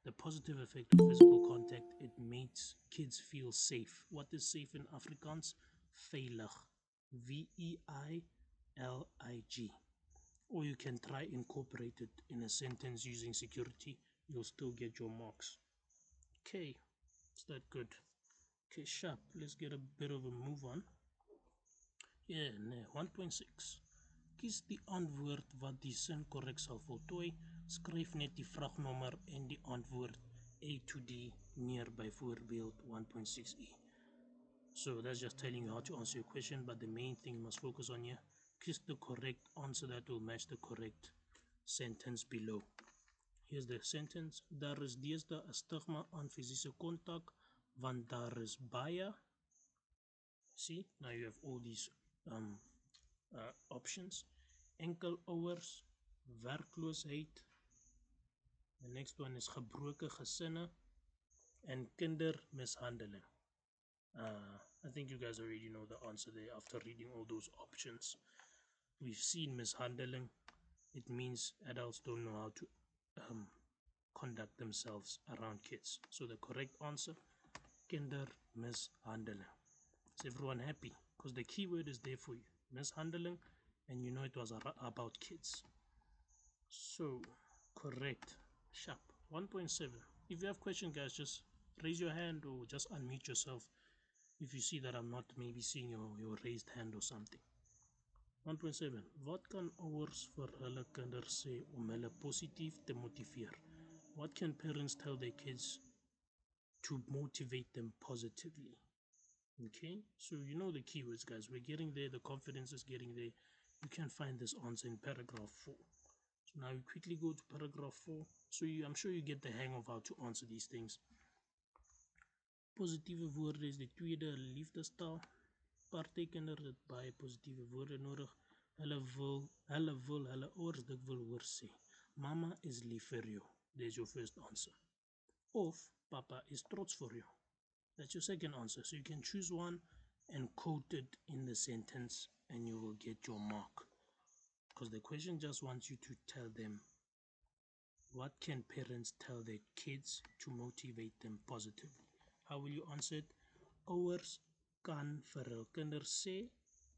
Speaker 1: the positive effect of physical contact, it makes kids feel safe. What is safe in Afrikaans? Veilig. V-E-I-L-I-G. Or you can try incorporate it in a sentence using security. You'll still get your marks. Okay, is that good? Okay, sharp. Let's get a bit of a move on. Yeah, 1.6. Kies die antwoord wat die sin korrek sal voltooi. Skryf net die vraagnommer en die antwoord A to D neer by voorbeeld 1.6e. So that's just telling you how to answer your question, but the main thing you must focus on here. Kies the correct answer that will match the correct sentence below. Here's the sentence. Daar is deesdae 'n stigma aan fisiese kontak want daar is baie. See, now you have all these options. Enkelouers, werkloosheid. The next one is gebroke gesinne and kindermishandeling. I think you guys already know the answer there after reading all those options. We've seen mishandling. It means adults don't know how to conduct themselves around kids. So the correct answer, kindermishandeling. Is everyone happy? Because the keyword is there for you. Mishandling, and you know it was about kids. So, correct. Sharp. 1.7. If you have questions, guys, just raise your hand or just unmute yourself if you see that I'm not maybe seeing your raised hand or something. 1.7. Wat kan ouers vir hulle kinders sê om hulle positief te motiveer? What can parents tell their kids to motivate them positively? Okay, so you know the keywords, guys. We're getting there. The confidence is getting there. You can find this answer in paragraph 4. So now we quickly go to paragraph 4. So I'm sure you get the hang of how to answer these things. Positieve woorde is die tweede liefdestaal. Party kinders het baie positiewe woorde nodig. Hulle wil hulle ouers dikwels hoor sê, Mama is lief vir jou. There's your first answer. Of Papa is trots vir jou. That's your second answer. So you can choose one and quote it in the sentence and you will get your mark. Because the question just wants you to tell them what can parents tell their kids to motivate them positively. How will you answer it? Ouers kan vir hul kinders sê,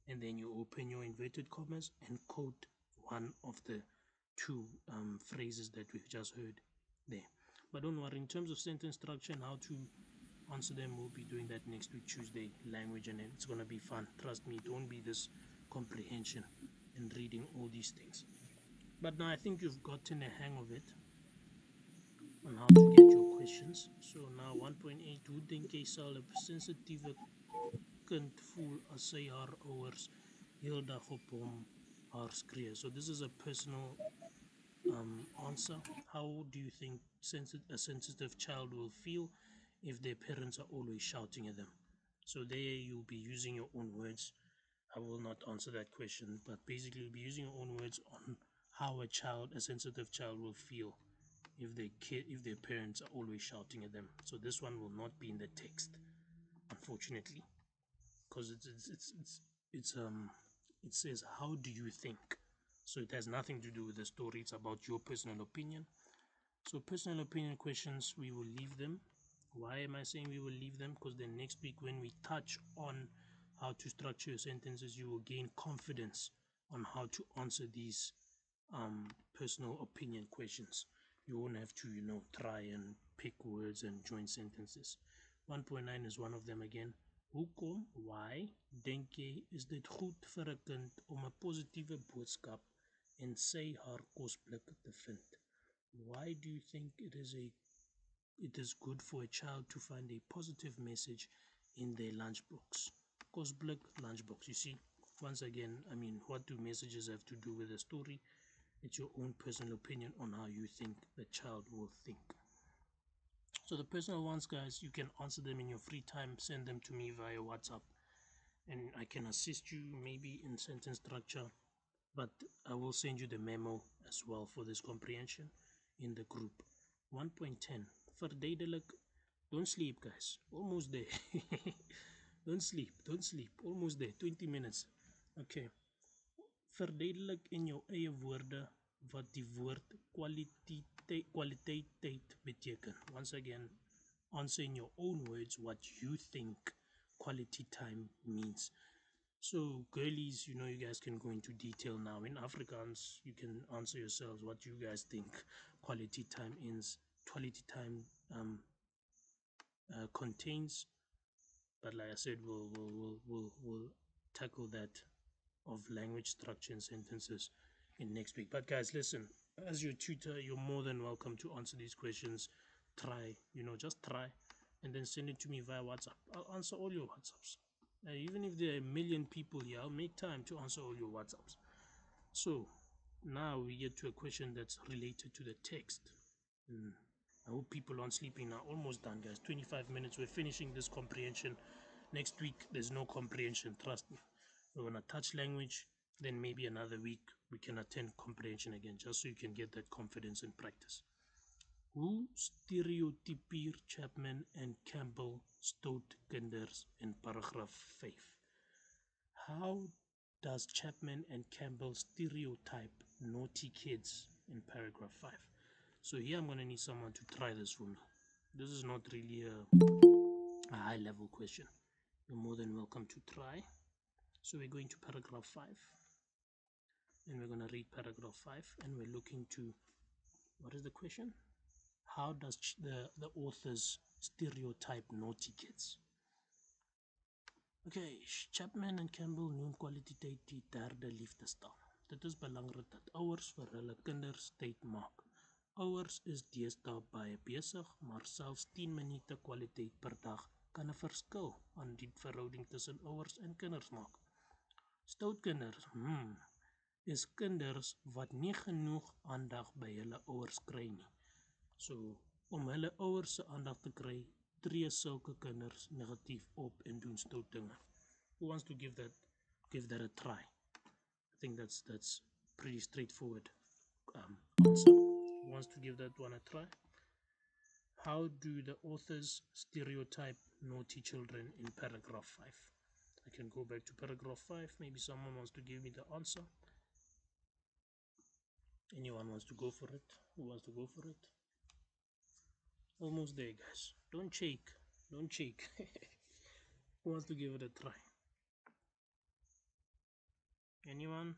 Speaker 1: and then you open your inverted commas and quote one of the two phrases that we've just heard there. But don't worry, in terms of sentence structure and how to answer them. We'll be doing that next week, Tuesday, language, and it's gonna be fun. Trust me, don't be this comprehension and reading all these things. But now I think you've gotten a hang of it on how to get your questions. So now 1.8, hoe dink jy sal 'n sensitiewe kind voel as sy haar ouers heel dag op hom haar skree? So this is a personal answer. How do you think a sensitive child will feel if their parents are always shouting at them? So there you'll be using your own words. I will not answer that question, but basically you'll be using your own words on how a sensitive child will feel if their parents are always shouting at them. So this one will not be in the text, unfortunately, because it says, how do you think? So it has nothing to do with the story. It's about your personal opinion. So personal opinion questions, we will leave them. Why am I saying we will leave them? Because then next week when we touch on how to structure your sentences, you will gain confidence on how to answer these personal opinion questions. You won't have to, try and pick words and join sentences. 1.9 is one of them again. Hoekom, why, denk jy, is dit goed vir 'n kind om 'n positiewe boodskap en sy haar kosblik te vind? Why do you think it is good for a child to find a positive message in their lunchbox? Kosblik, lunchbox. You see, once again, what do messages have to do with the story? It's your own personal opinion on how you think the child will think. So the personal ones, guys, you can answer them in your free time. Send them to me via WhatsApp, and I can assist you maybe in sentence structure, but I will send you the memo as well for this comprehension in the group. 1.10, verduidelik. Don't sleep, guys, almost there. don't sleep, almost there. 20 minutes. Okay, verduidelik in jou eie woorde wat die woord kwaliteit beteken. Once again, answer in your own words what you think quality time means. So girlies, you guys can go into detail now. In Afrikaans, you can answer yourselves what you guys think quality time contains. But like I said, we'll tackle that of language structure and sentences in next week. But guys, listen, as your tutor, you're more than welcome to answer these questions. Try, just try, and then send it to me via WhatsApp. I'll answer all your WhatsApps. Even if there are 1 million people here, I'll make time to answer all your WhatsApps. So now we get to a question that's related to the text. I hope people aren't sleeping now. Almost done, guys. 25 minutes. We're finishing this comprehension. Next week, there's no comprehension. Trust me. We're going to touch language. Then maybe another week, we can attend comprehension again, just so you can get that confidence and practice. Hoe stereotypeer Chapman and Campbell stout kinders in paragraph 5? How does Chapman and Campbell stereotype naughty kids in paragraph 5? So here I'm going to need someone to try this for me. This is not really a high level question. You're more than welcome to try. So we're going to paragraph 5. And we're going to read paragraph 5. And we're looking to, what is the question? How does the authors stereotype naughty kids? Okay, Chapman en Campbell noem kwaliteit die derde liefdestaal. Dit is belangrik dat ouers vir hulle kinders tyd maak. Ouers is deesdae baie besig, maar selfs 10 minute kwaliteit per dag kan 'n verskil aan die verhouding tussen ouers en kinders maak. Stout kinders, is kinders wat nie genoeg aandag by hulle ouers kry nie. So, om hulle ouers se aandag te kry, tree sulke kinders negatief op en doen stout dinge. Who wants to give that a try? I think that's pretty straightforward answer. Who wants to give that one a try? How do the authors stereotype naughty children in paragraph 5? I can go back to paragraph 5. Maybe someone wants to give me the answer. Anyone wants to go for it? Who wants to go for it? Almost there, guys. Don't shake. Who wants to give it a try? Anyone?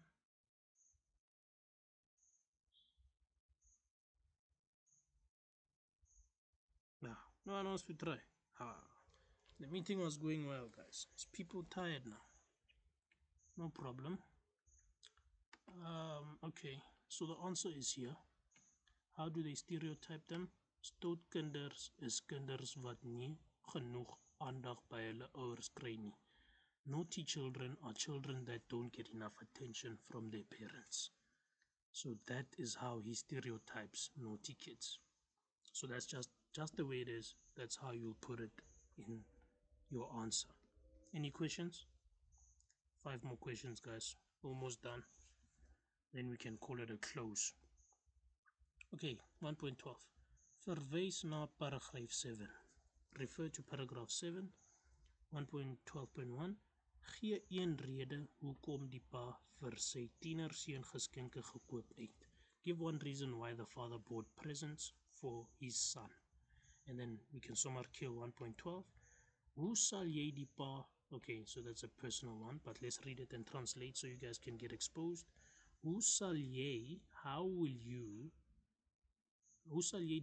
Speaker 1: No one wants to try. The meeting was going well, guys. Is people tired now? No problem. Okay, so the answer is here. How do they stereotype them? Stootkinders is kinders wat nie genoeg aandag by hulle ouers kry nie. Naughty children are children that don't get enough attention from their parents. So that is how he stereotypes naughty kids. So that's just the way it is. That's how you'll put it in your answer. Any questions? 5 more questions, guys. Almost done. Then we can call it a close. Okay, 1.12. Verwys na paragraaf 7. Refer to paragraph 7. 1.12.1. Gee een rede hoekom die pa vir sy tienerseun geskenke gekoop het. Give one reason why the father bought presents for his son. And then we can somewhere kill 1.12. Hoe sal jy die pa... Okay, so that's a personal one, but let's read it and translate so you guys can get exposed. Hoe sal jy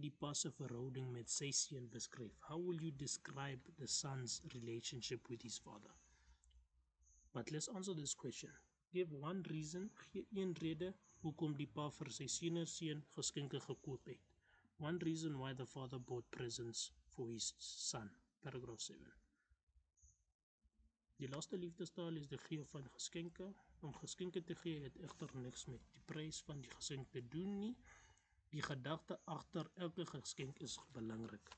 Speaker 1: die pa se verhouding met sy seun beskryf? How will you describe the son's relationship with his father? But let's answer this question. Give one reason, gee een rede hoekom die pa vir sy tienerseun geskenke gekoop het. One reason why the father bought presents for his son. Paragraph 7. Die laaste liefdestaal is die gee van geskenke. Om geskenke te gee het egter niks met die prys van die geskenk te doen nie. Die gedagte agter elke geskenk is belangrik.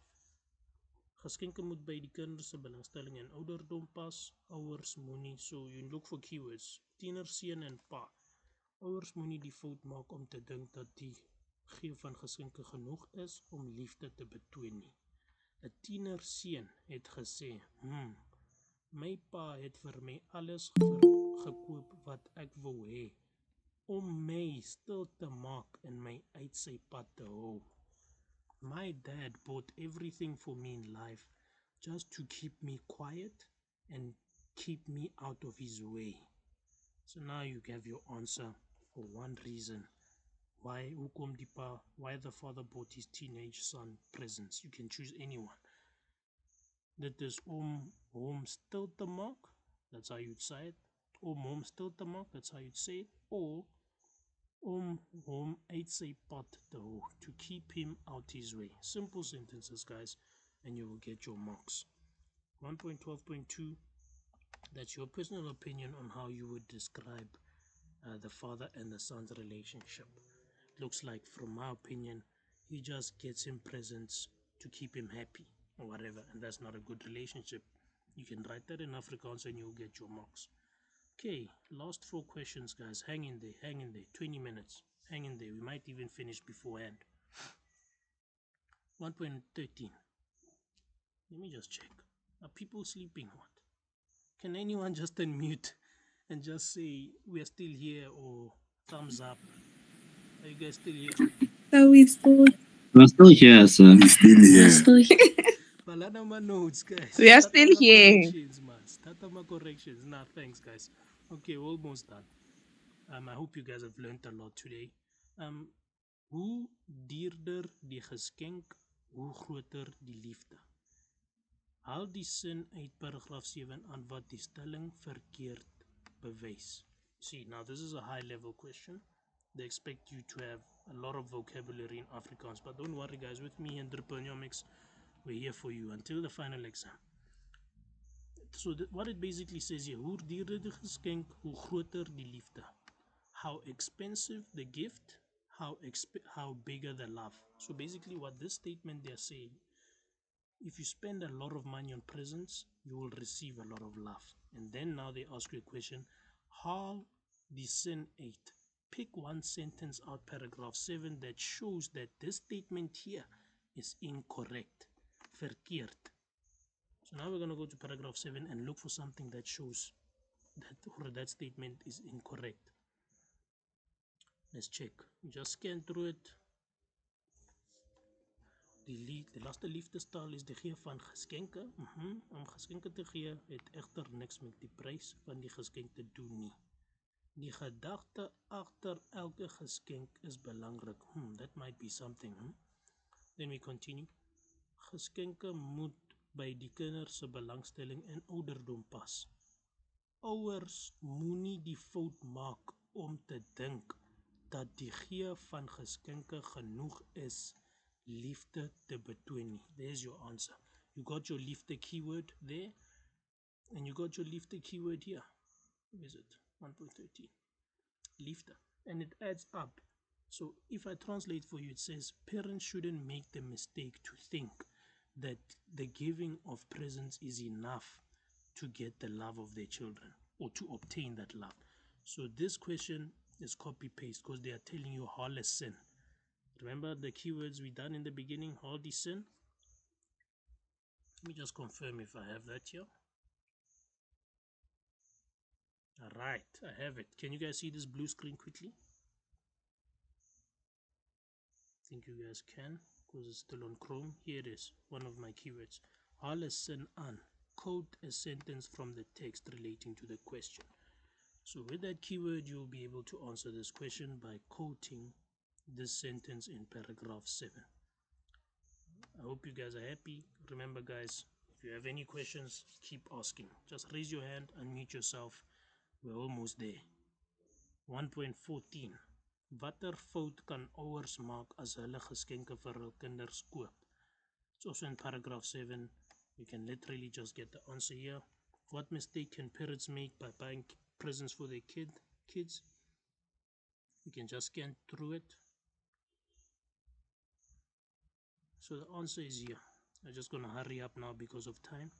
Speaker 1: Geskenke moet by die kinders se belangstelling en ouderdom pas. Ouers moenie, so you look for keywords. Tienerseun en pa. Ouers moenie die fout maak om te dink dat die gee van geskenke genoeg is om liefde te betoon nie. 'n Tienerseun het gesê, my pa het vir my alles gekoop wat ek wou hê, om my stil te maak en my uit sy pad te hou. My dad bought everything for me in life just to keep me quiet and keep me out of his way. So now you have your answer for one reason why the father bought his teenage son presents. You can choose anyone. Dit is om hom stil te maak, that's how you'd say it. Om hom stil te maak, that's how you'd say it. Or om hom uit sy pad te hou, to keep him out his way. Simple sentences, guys, and you will get your marks. 1.12.2, that's your personal opinion on how you would describe the father and the son's relationship. It looks like, from my opinion, he just gets him presents to keep him happy or whatever, and that's not a good relationship. You can write that in Afrikaans and you'll get your marks. Okay, last 4 questions, guys. Hang in there, 20 minutes. Hang in there, we might even finish beforehand. 1.13. Let me just check. Are people sleeping? What? Can anyone just unmute and just say we're still here or thumbs up? Are you guys still here?
Speaker 7: So we still
Speaker 4: We're still here, sir.
Speaker 1: Balana notes, guys.
Speaker 3: We are still here.
Speaker 1: Corrections, man. Start corrections. Nah, thanks, guys. Okay, we're almost done. I hope you guys have learned a lot today. Hoe duurder die geskenk, hoe groter die liefde. Haal die sin uit paragraaf 7 aan wat die stelling verkeerd bewys. See, now this is a high-level question. They expect you to have a lot of vocabulary in Afrikaans, but don't worry, guys. With me and Dripanomics, we're here for you until the final exam. So what it basically says here, hoe duurder die geskenk, hoe groter die liefde. How expensive the gift, how bigger the love. So basically what this statement they're saying, if you spend a lot of money on presents, you will receive a lot of love. And then now they ask you a question, haal die sin uit. Pick one sentence out paragraph 7 that shows that this statement here is incorrect. Verkeerd. So now we're going to go to paragraph 7 and look for something that shows that statement is incorrect. Let's check. Just scan through it. Die laaste liefdestaal is die gee van geskenke. Om geskenke te gee het egter niks met die prys van die geskenk te doen nie. Die gedagte agter elke geskenk is belangrik. That might be something. Then we continue. Geskenke moet by die kinders se belangstelling en ouderdom pas. Ouers moenie die fout maak om te dink dat die gee van geskenke genoeg is liefde te betoon nie. There's your answer. You got your liefde keyword there, and you got your liefde keyword here. Where is it? 1.13. Liefde. And it adds up. So if I translate for you, it says parents shouldn't make the mistake to think that the giving of presents is enough to get the love of their children or to obtain that love. So this question is copy paste because they are telling you how sin. Remember the keywords we done in the beginning, how sin? Let me just confirm if I have that here. Alright, I have it. Can you guys see this blue screen quickly? I think you guys can because it's still on Chrome. Here it is, one of my keywords. Sin an. Quote a sentence from the text relating to the question. So with that keyword, you'll be able to answer this question by quoting this sentence in paragraph 7. I hope you guys are happy. Remember guys, if you have any questions, keep asking. Just raise your hand, unmute yourself. We're almost there. 1.14. Watter fout kan ouers maak as hulle geskenke vir hul kinders koop? It's also in paragraph 7. You can literally just get the answer here. What mistake can parents make by buying presents for their kids? You can just scan through it. So the answer is here. I'm just going to hurry up now because of time.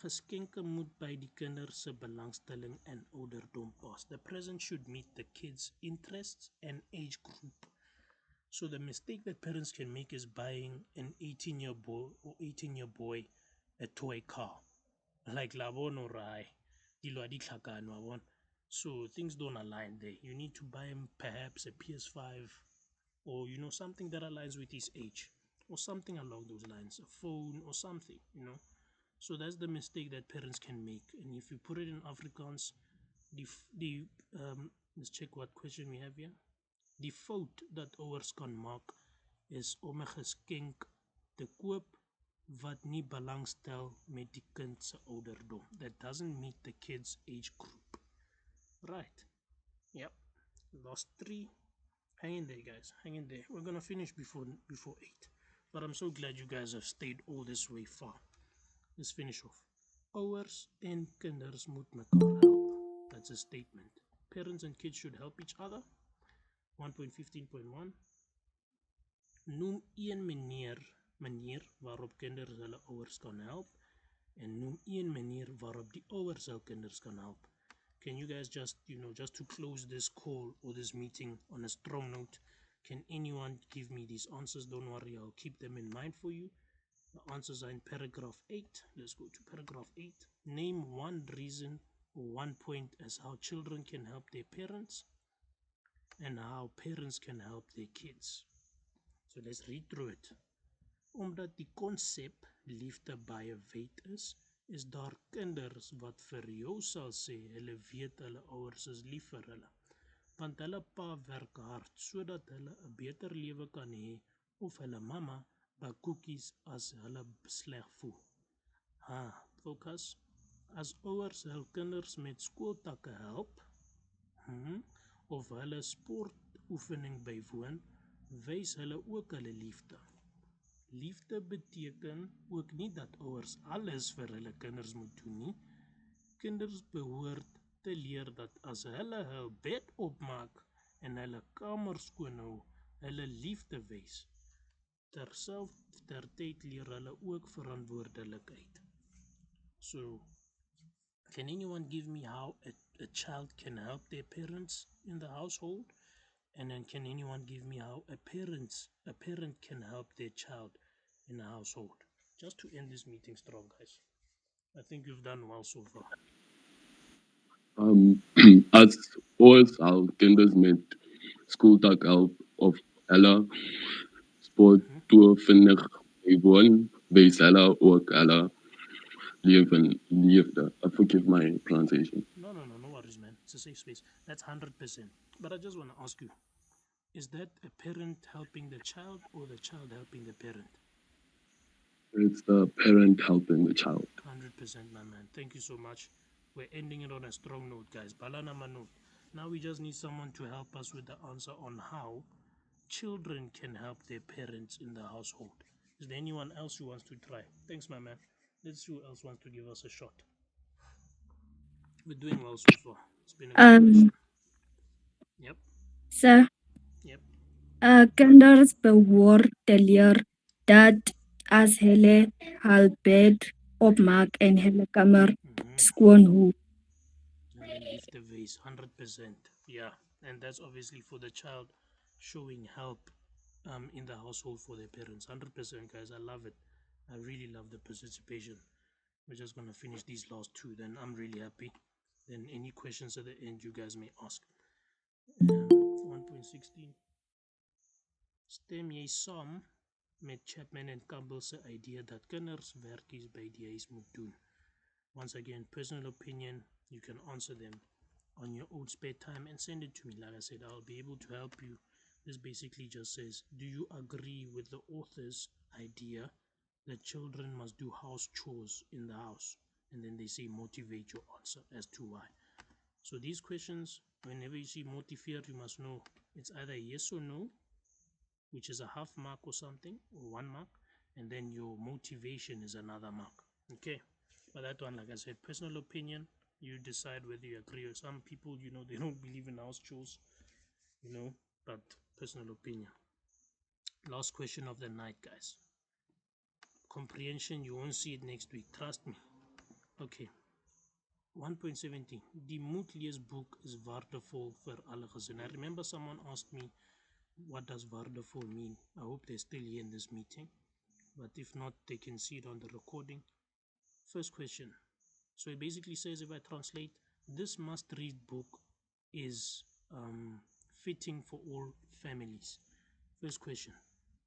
Speaker 1: Geskenke moet by die kinders se belangstelling en ouderdom pas. The present should meet the kids' interests and age group. So the mistake that parents can make is buying an 18-year boy or 18-year boy a toy car. Like labon or rai. So things don't align there. You need to buy him perhaps a PS5 or something that aligns with his age or something along those lines, a phone or something, So that's the mistake that parents can make. And if you put it in Afrikaans, let's check what question we have here. Die fout dat ouers kan maak is om 'n geskenk te koop wat nie belangstel met die kind se ouderdom. That doesn't meet the kid's age group. Right. Yep. Last 3. Hang in there, guys. Hang in there. We're gonna finish before 8. But I'm so glad you guys have stayed all this way far. Let's finish off. Ouers en kinders moet mekaar help. That's a statement. Parents and kids should help each other. 1.15.1. Noem een manier waarop kinders hulle ouers kan help en noem een manier waarop die ouers hul kinders kan help. Can you guys just to close this call or this meeting on a strong note, can anyone give me these answers? Don't worry, I'll keep them in mind for you. The answers are in paragraph 8. Let's go to paragraph 8. Name one reason or one point as how children can help their parents and how parents can help their kids. So let's read through it. Omdat die konsep liefde baie wyd is daar kinders wat vir jou sal sê hulle weet hulle ouers is lief vir hulle. Want hulle pa werk hard sodat hulle 'n beter lewe kan hê of hulle mamma bak koekies as hulle sleg voel. Focus. As ouers hul kinders met skooltakke help, of hulle sportoefening bywoon, wys hulle ook hulle liefde. Liefde beteken ook nie dat ouers alles vir hulle kinders moet doen nie. Kinders behoort te leer dat as hulle hul bed opmaak en hulle kamer skoon hou, hulle liefde wys. Terselfdertyd leer hulle ook verantwoordelikheid. So, can anyone give me how a child can help their parents in the household? And then can anyone give me how a parent can help their child in a household? Just to end this meeting strong, guys. I think you've done well so far.
Speaker 8: As ouers hul kinders met skooltak help of hulle sport toe vinnig bywoon, wys hulle ook hulle liefde. I forgive my pronunciation.
Speaker 1: No worries, man. It's a safe space. That's 100%. But I just want to ask you, is that a parent helping the child or the child helping the parent?
Speaker 8: It's the parent helping the child.
Speaker 1: 100%, my man. Thank you so much. We're ending it on a strong note, guys. Balana Manu. Now we just need someone to help us with the answer on how children can help their parents in the household. Is there anyone else who wants to try? Thanks, my man. Let's see who else wants to give us a shot. We're doing well so far. It's been a good question. Yep.
Speaker 2: So,
Speaker 1: Yep.
Speaker 2: kinders behoort te leer dat as hulle hul bed opmaak en hulle kamer skoon hou.
Speaker 1: And then leave the vase. 100%. Yeah. And that's obviously for the child showing help in the household for their parents. 100%, guys. I love it. I really love the participation. We're just going to finish these last two. Then I'm really happy. Then any questions at the end you guys may ask. 1.16. Stem jy saam met Chapman and Campbell's idea that kinders werkies by die huis moet doen? Once again, personal opinion, you can answer them on your own spare time and send it to me. Like I said, I'll be able to help you. This basically just says, do you agree with the author's idea that children must do house chores in the house? And then they say motivate your answer as to why. So these questions, whenever you see motivate, you must know it's either yes or no, which is a half mark or something, or 1 mark, and then your motivation is another mark. Okay, but that one, like I said, personal opinion, you decide whether you agree. Or some people, they don't believe in house chores, but personal opinion. Last question of the night, guys. Comprehension, you won't see it next week, trust me. Okay, 1.17. Die moet leesboek is waardevol vir alle gesinne. I remember someone asked me, what does waardevol mean? I hope they're still here in this meeting, but if not, they can see it on the recording. First question. So it basically says, if I translate, this must-read book is fitting for all families. First question.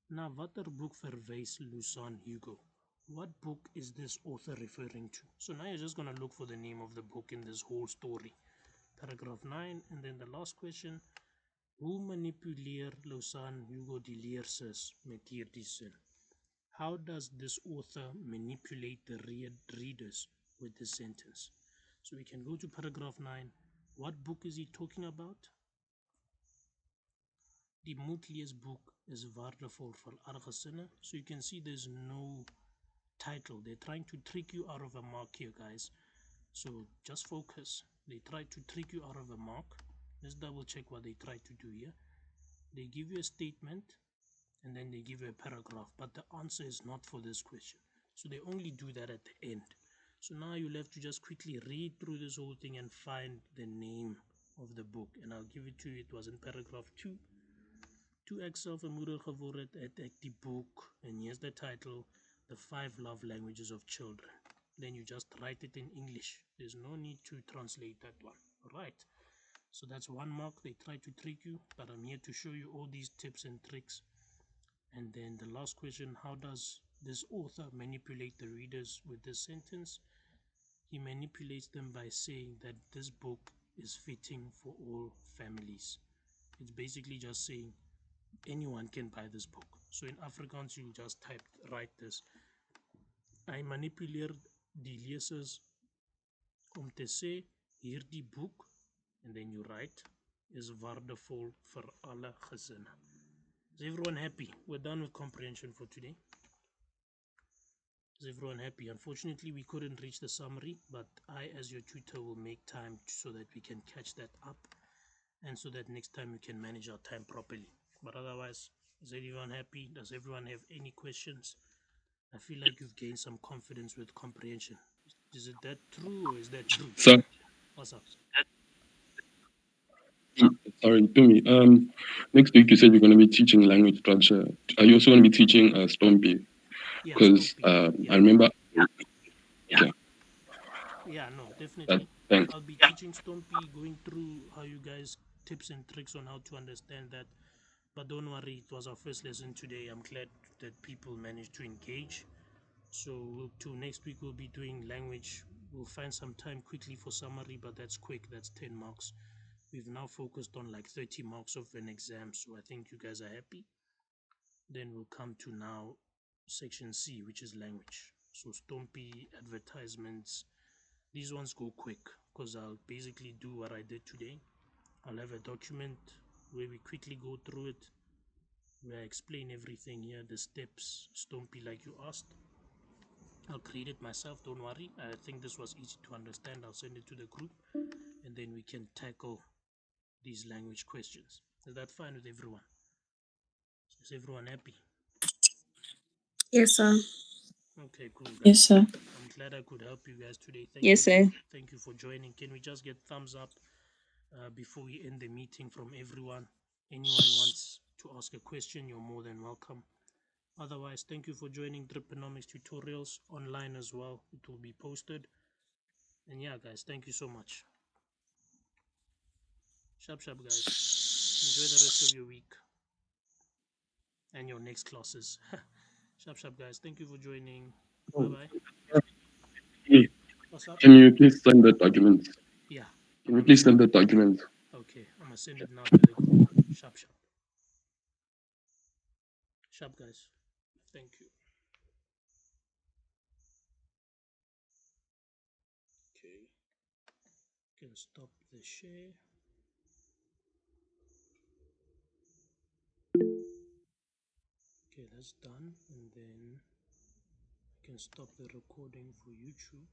Speaker 1: Na watter boek verwys Lusan Hugo? What book is this author referring to? So now you're just going to look for the name of the book in this whole story. Paragraph 9, and then the last question. Hoe manipuleer Lusan Hugo die leersers met hierdie sin? How does this author manipulate the readers with this sentence? So we can go to paragraph 9. What book is he talking about? Die moet leesboek is waardevol vir alle gesinne. So you can see there's no title. They're trying to trick you out of a mark here, guys. So just focus. They try to trick you out of a mark. Let's double check what they try to do here. They give you a statement and then they give you a paragraph, but the answer is not for this question. So they only do that at the end. So now you'll have to just quickly read through this whole thing and find the name of the book. And I'll give it to you. It was in paragraph 2. Toe ek self 'n moeder geword het ek die boek, and here's the title, The 5 Love Languages of Children. Then you just write it in English. There's no need to translate that one. Alright. So that's 1 mark. They try to trick you, but I'm here to show you all these tips and tricks. And then the last question, how does this author manipulate the readers with this sentence? He manipulates them by saying that this book is fitting for all families. It's basically just saying anyone can buy this book. So in Afrikaans, you just write this. I manipuleer die lesers om te sê hierdie boek, and then you write, is waardevol vir alle gesinne. Is everyone happy? We're done with comprehension for today. Is everyone happy? Unfortunately, we couldn't reach the summary, but I, as your tutor, will make time so that we can catch that up and so that next time we can manage our time properly. But otherwise, is everyone happy? Does everyone have any questions? I feel like you've gained some confidence with comprehension. Is it that true or is that true?
Speaker 8: So,
Speaker 1: What's up?
Speaker 8: sorry, to me. Next week you said you're going to be teaching language structure. Are you also going to be teaching Stompy?
Speaker 1: Yeah,
Speaker 8: Because
Speaker 1: Stompy.
Speaker 8: I remember. Yeah.
Speaker 1: Yeah, no, definitely.
Speaker 8: Thanks.
Speaker 1: I'll be teaching Stompy, going through how you guys tips and tricks on how to understand that. But don't worry, it was our first lesson today. I'm glad that people managed to engage. So to next week we'll be doing language. We'll find some time quickly for summary, but that's quick. That's 10 marks. We've now focused on like 30 marks of an exam, so I think you guys are happy. Then we'll come to now section C, which is language. So Stompy, advertisements, these ones go quick because I'll basically do what I did today. I'll have a document where we quickly go through it, where I explain everything here, the steps, Stompy, like you asked. I'll create it myself, don't worry. I think this was easy to understand. I'll send it to the group and then we can tackle these language questions. Is that fine with everyone? Is everyone happy?
Speaker 7: Yes, sir.
Speaker 1: Okay, cool, guys.
Speaker 5: Yes, sir.
Speaker 1: I'm glad I could help you guys today.
Speaker 5: Yes, sir.
Speaker 1: Thank you for joining. Can we just get thumbs up before we end the meeting from everyone? Anyone wants to ask a question, you're more than welcome. Otherwise, thank you for joining Dripanomics tutorials online as well. It will be posted. And yeah, guys, thank you so much. Sharp, guys. Enjoy the rest of your week and your next classes. Sharp, guys. Thank you for joining. Bye-bye. What's up?
Speaker 8: Can you please send the documents?
Speaker 1: Yeah.
Speaker 8: Can you please send the documents?
Speaker 1: Okay, I'm gonna send it now to the group. Sharp. Sharp, guys. Thank you. Okay. Can stop the share. Okay, that's done. And then I can stop the recording for YouTube.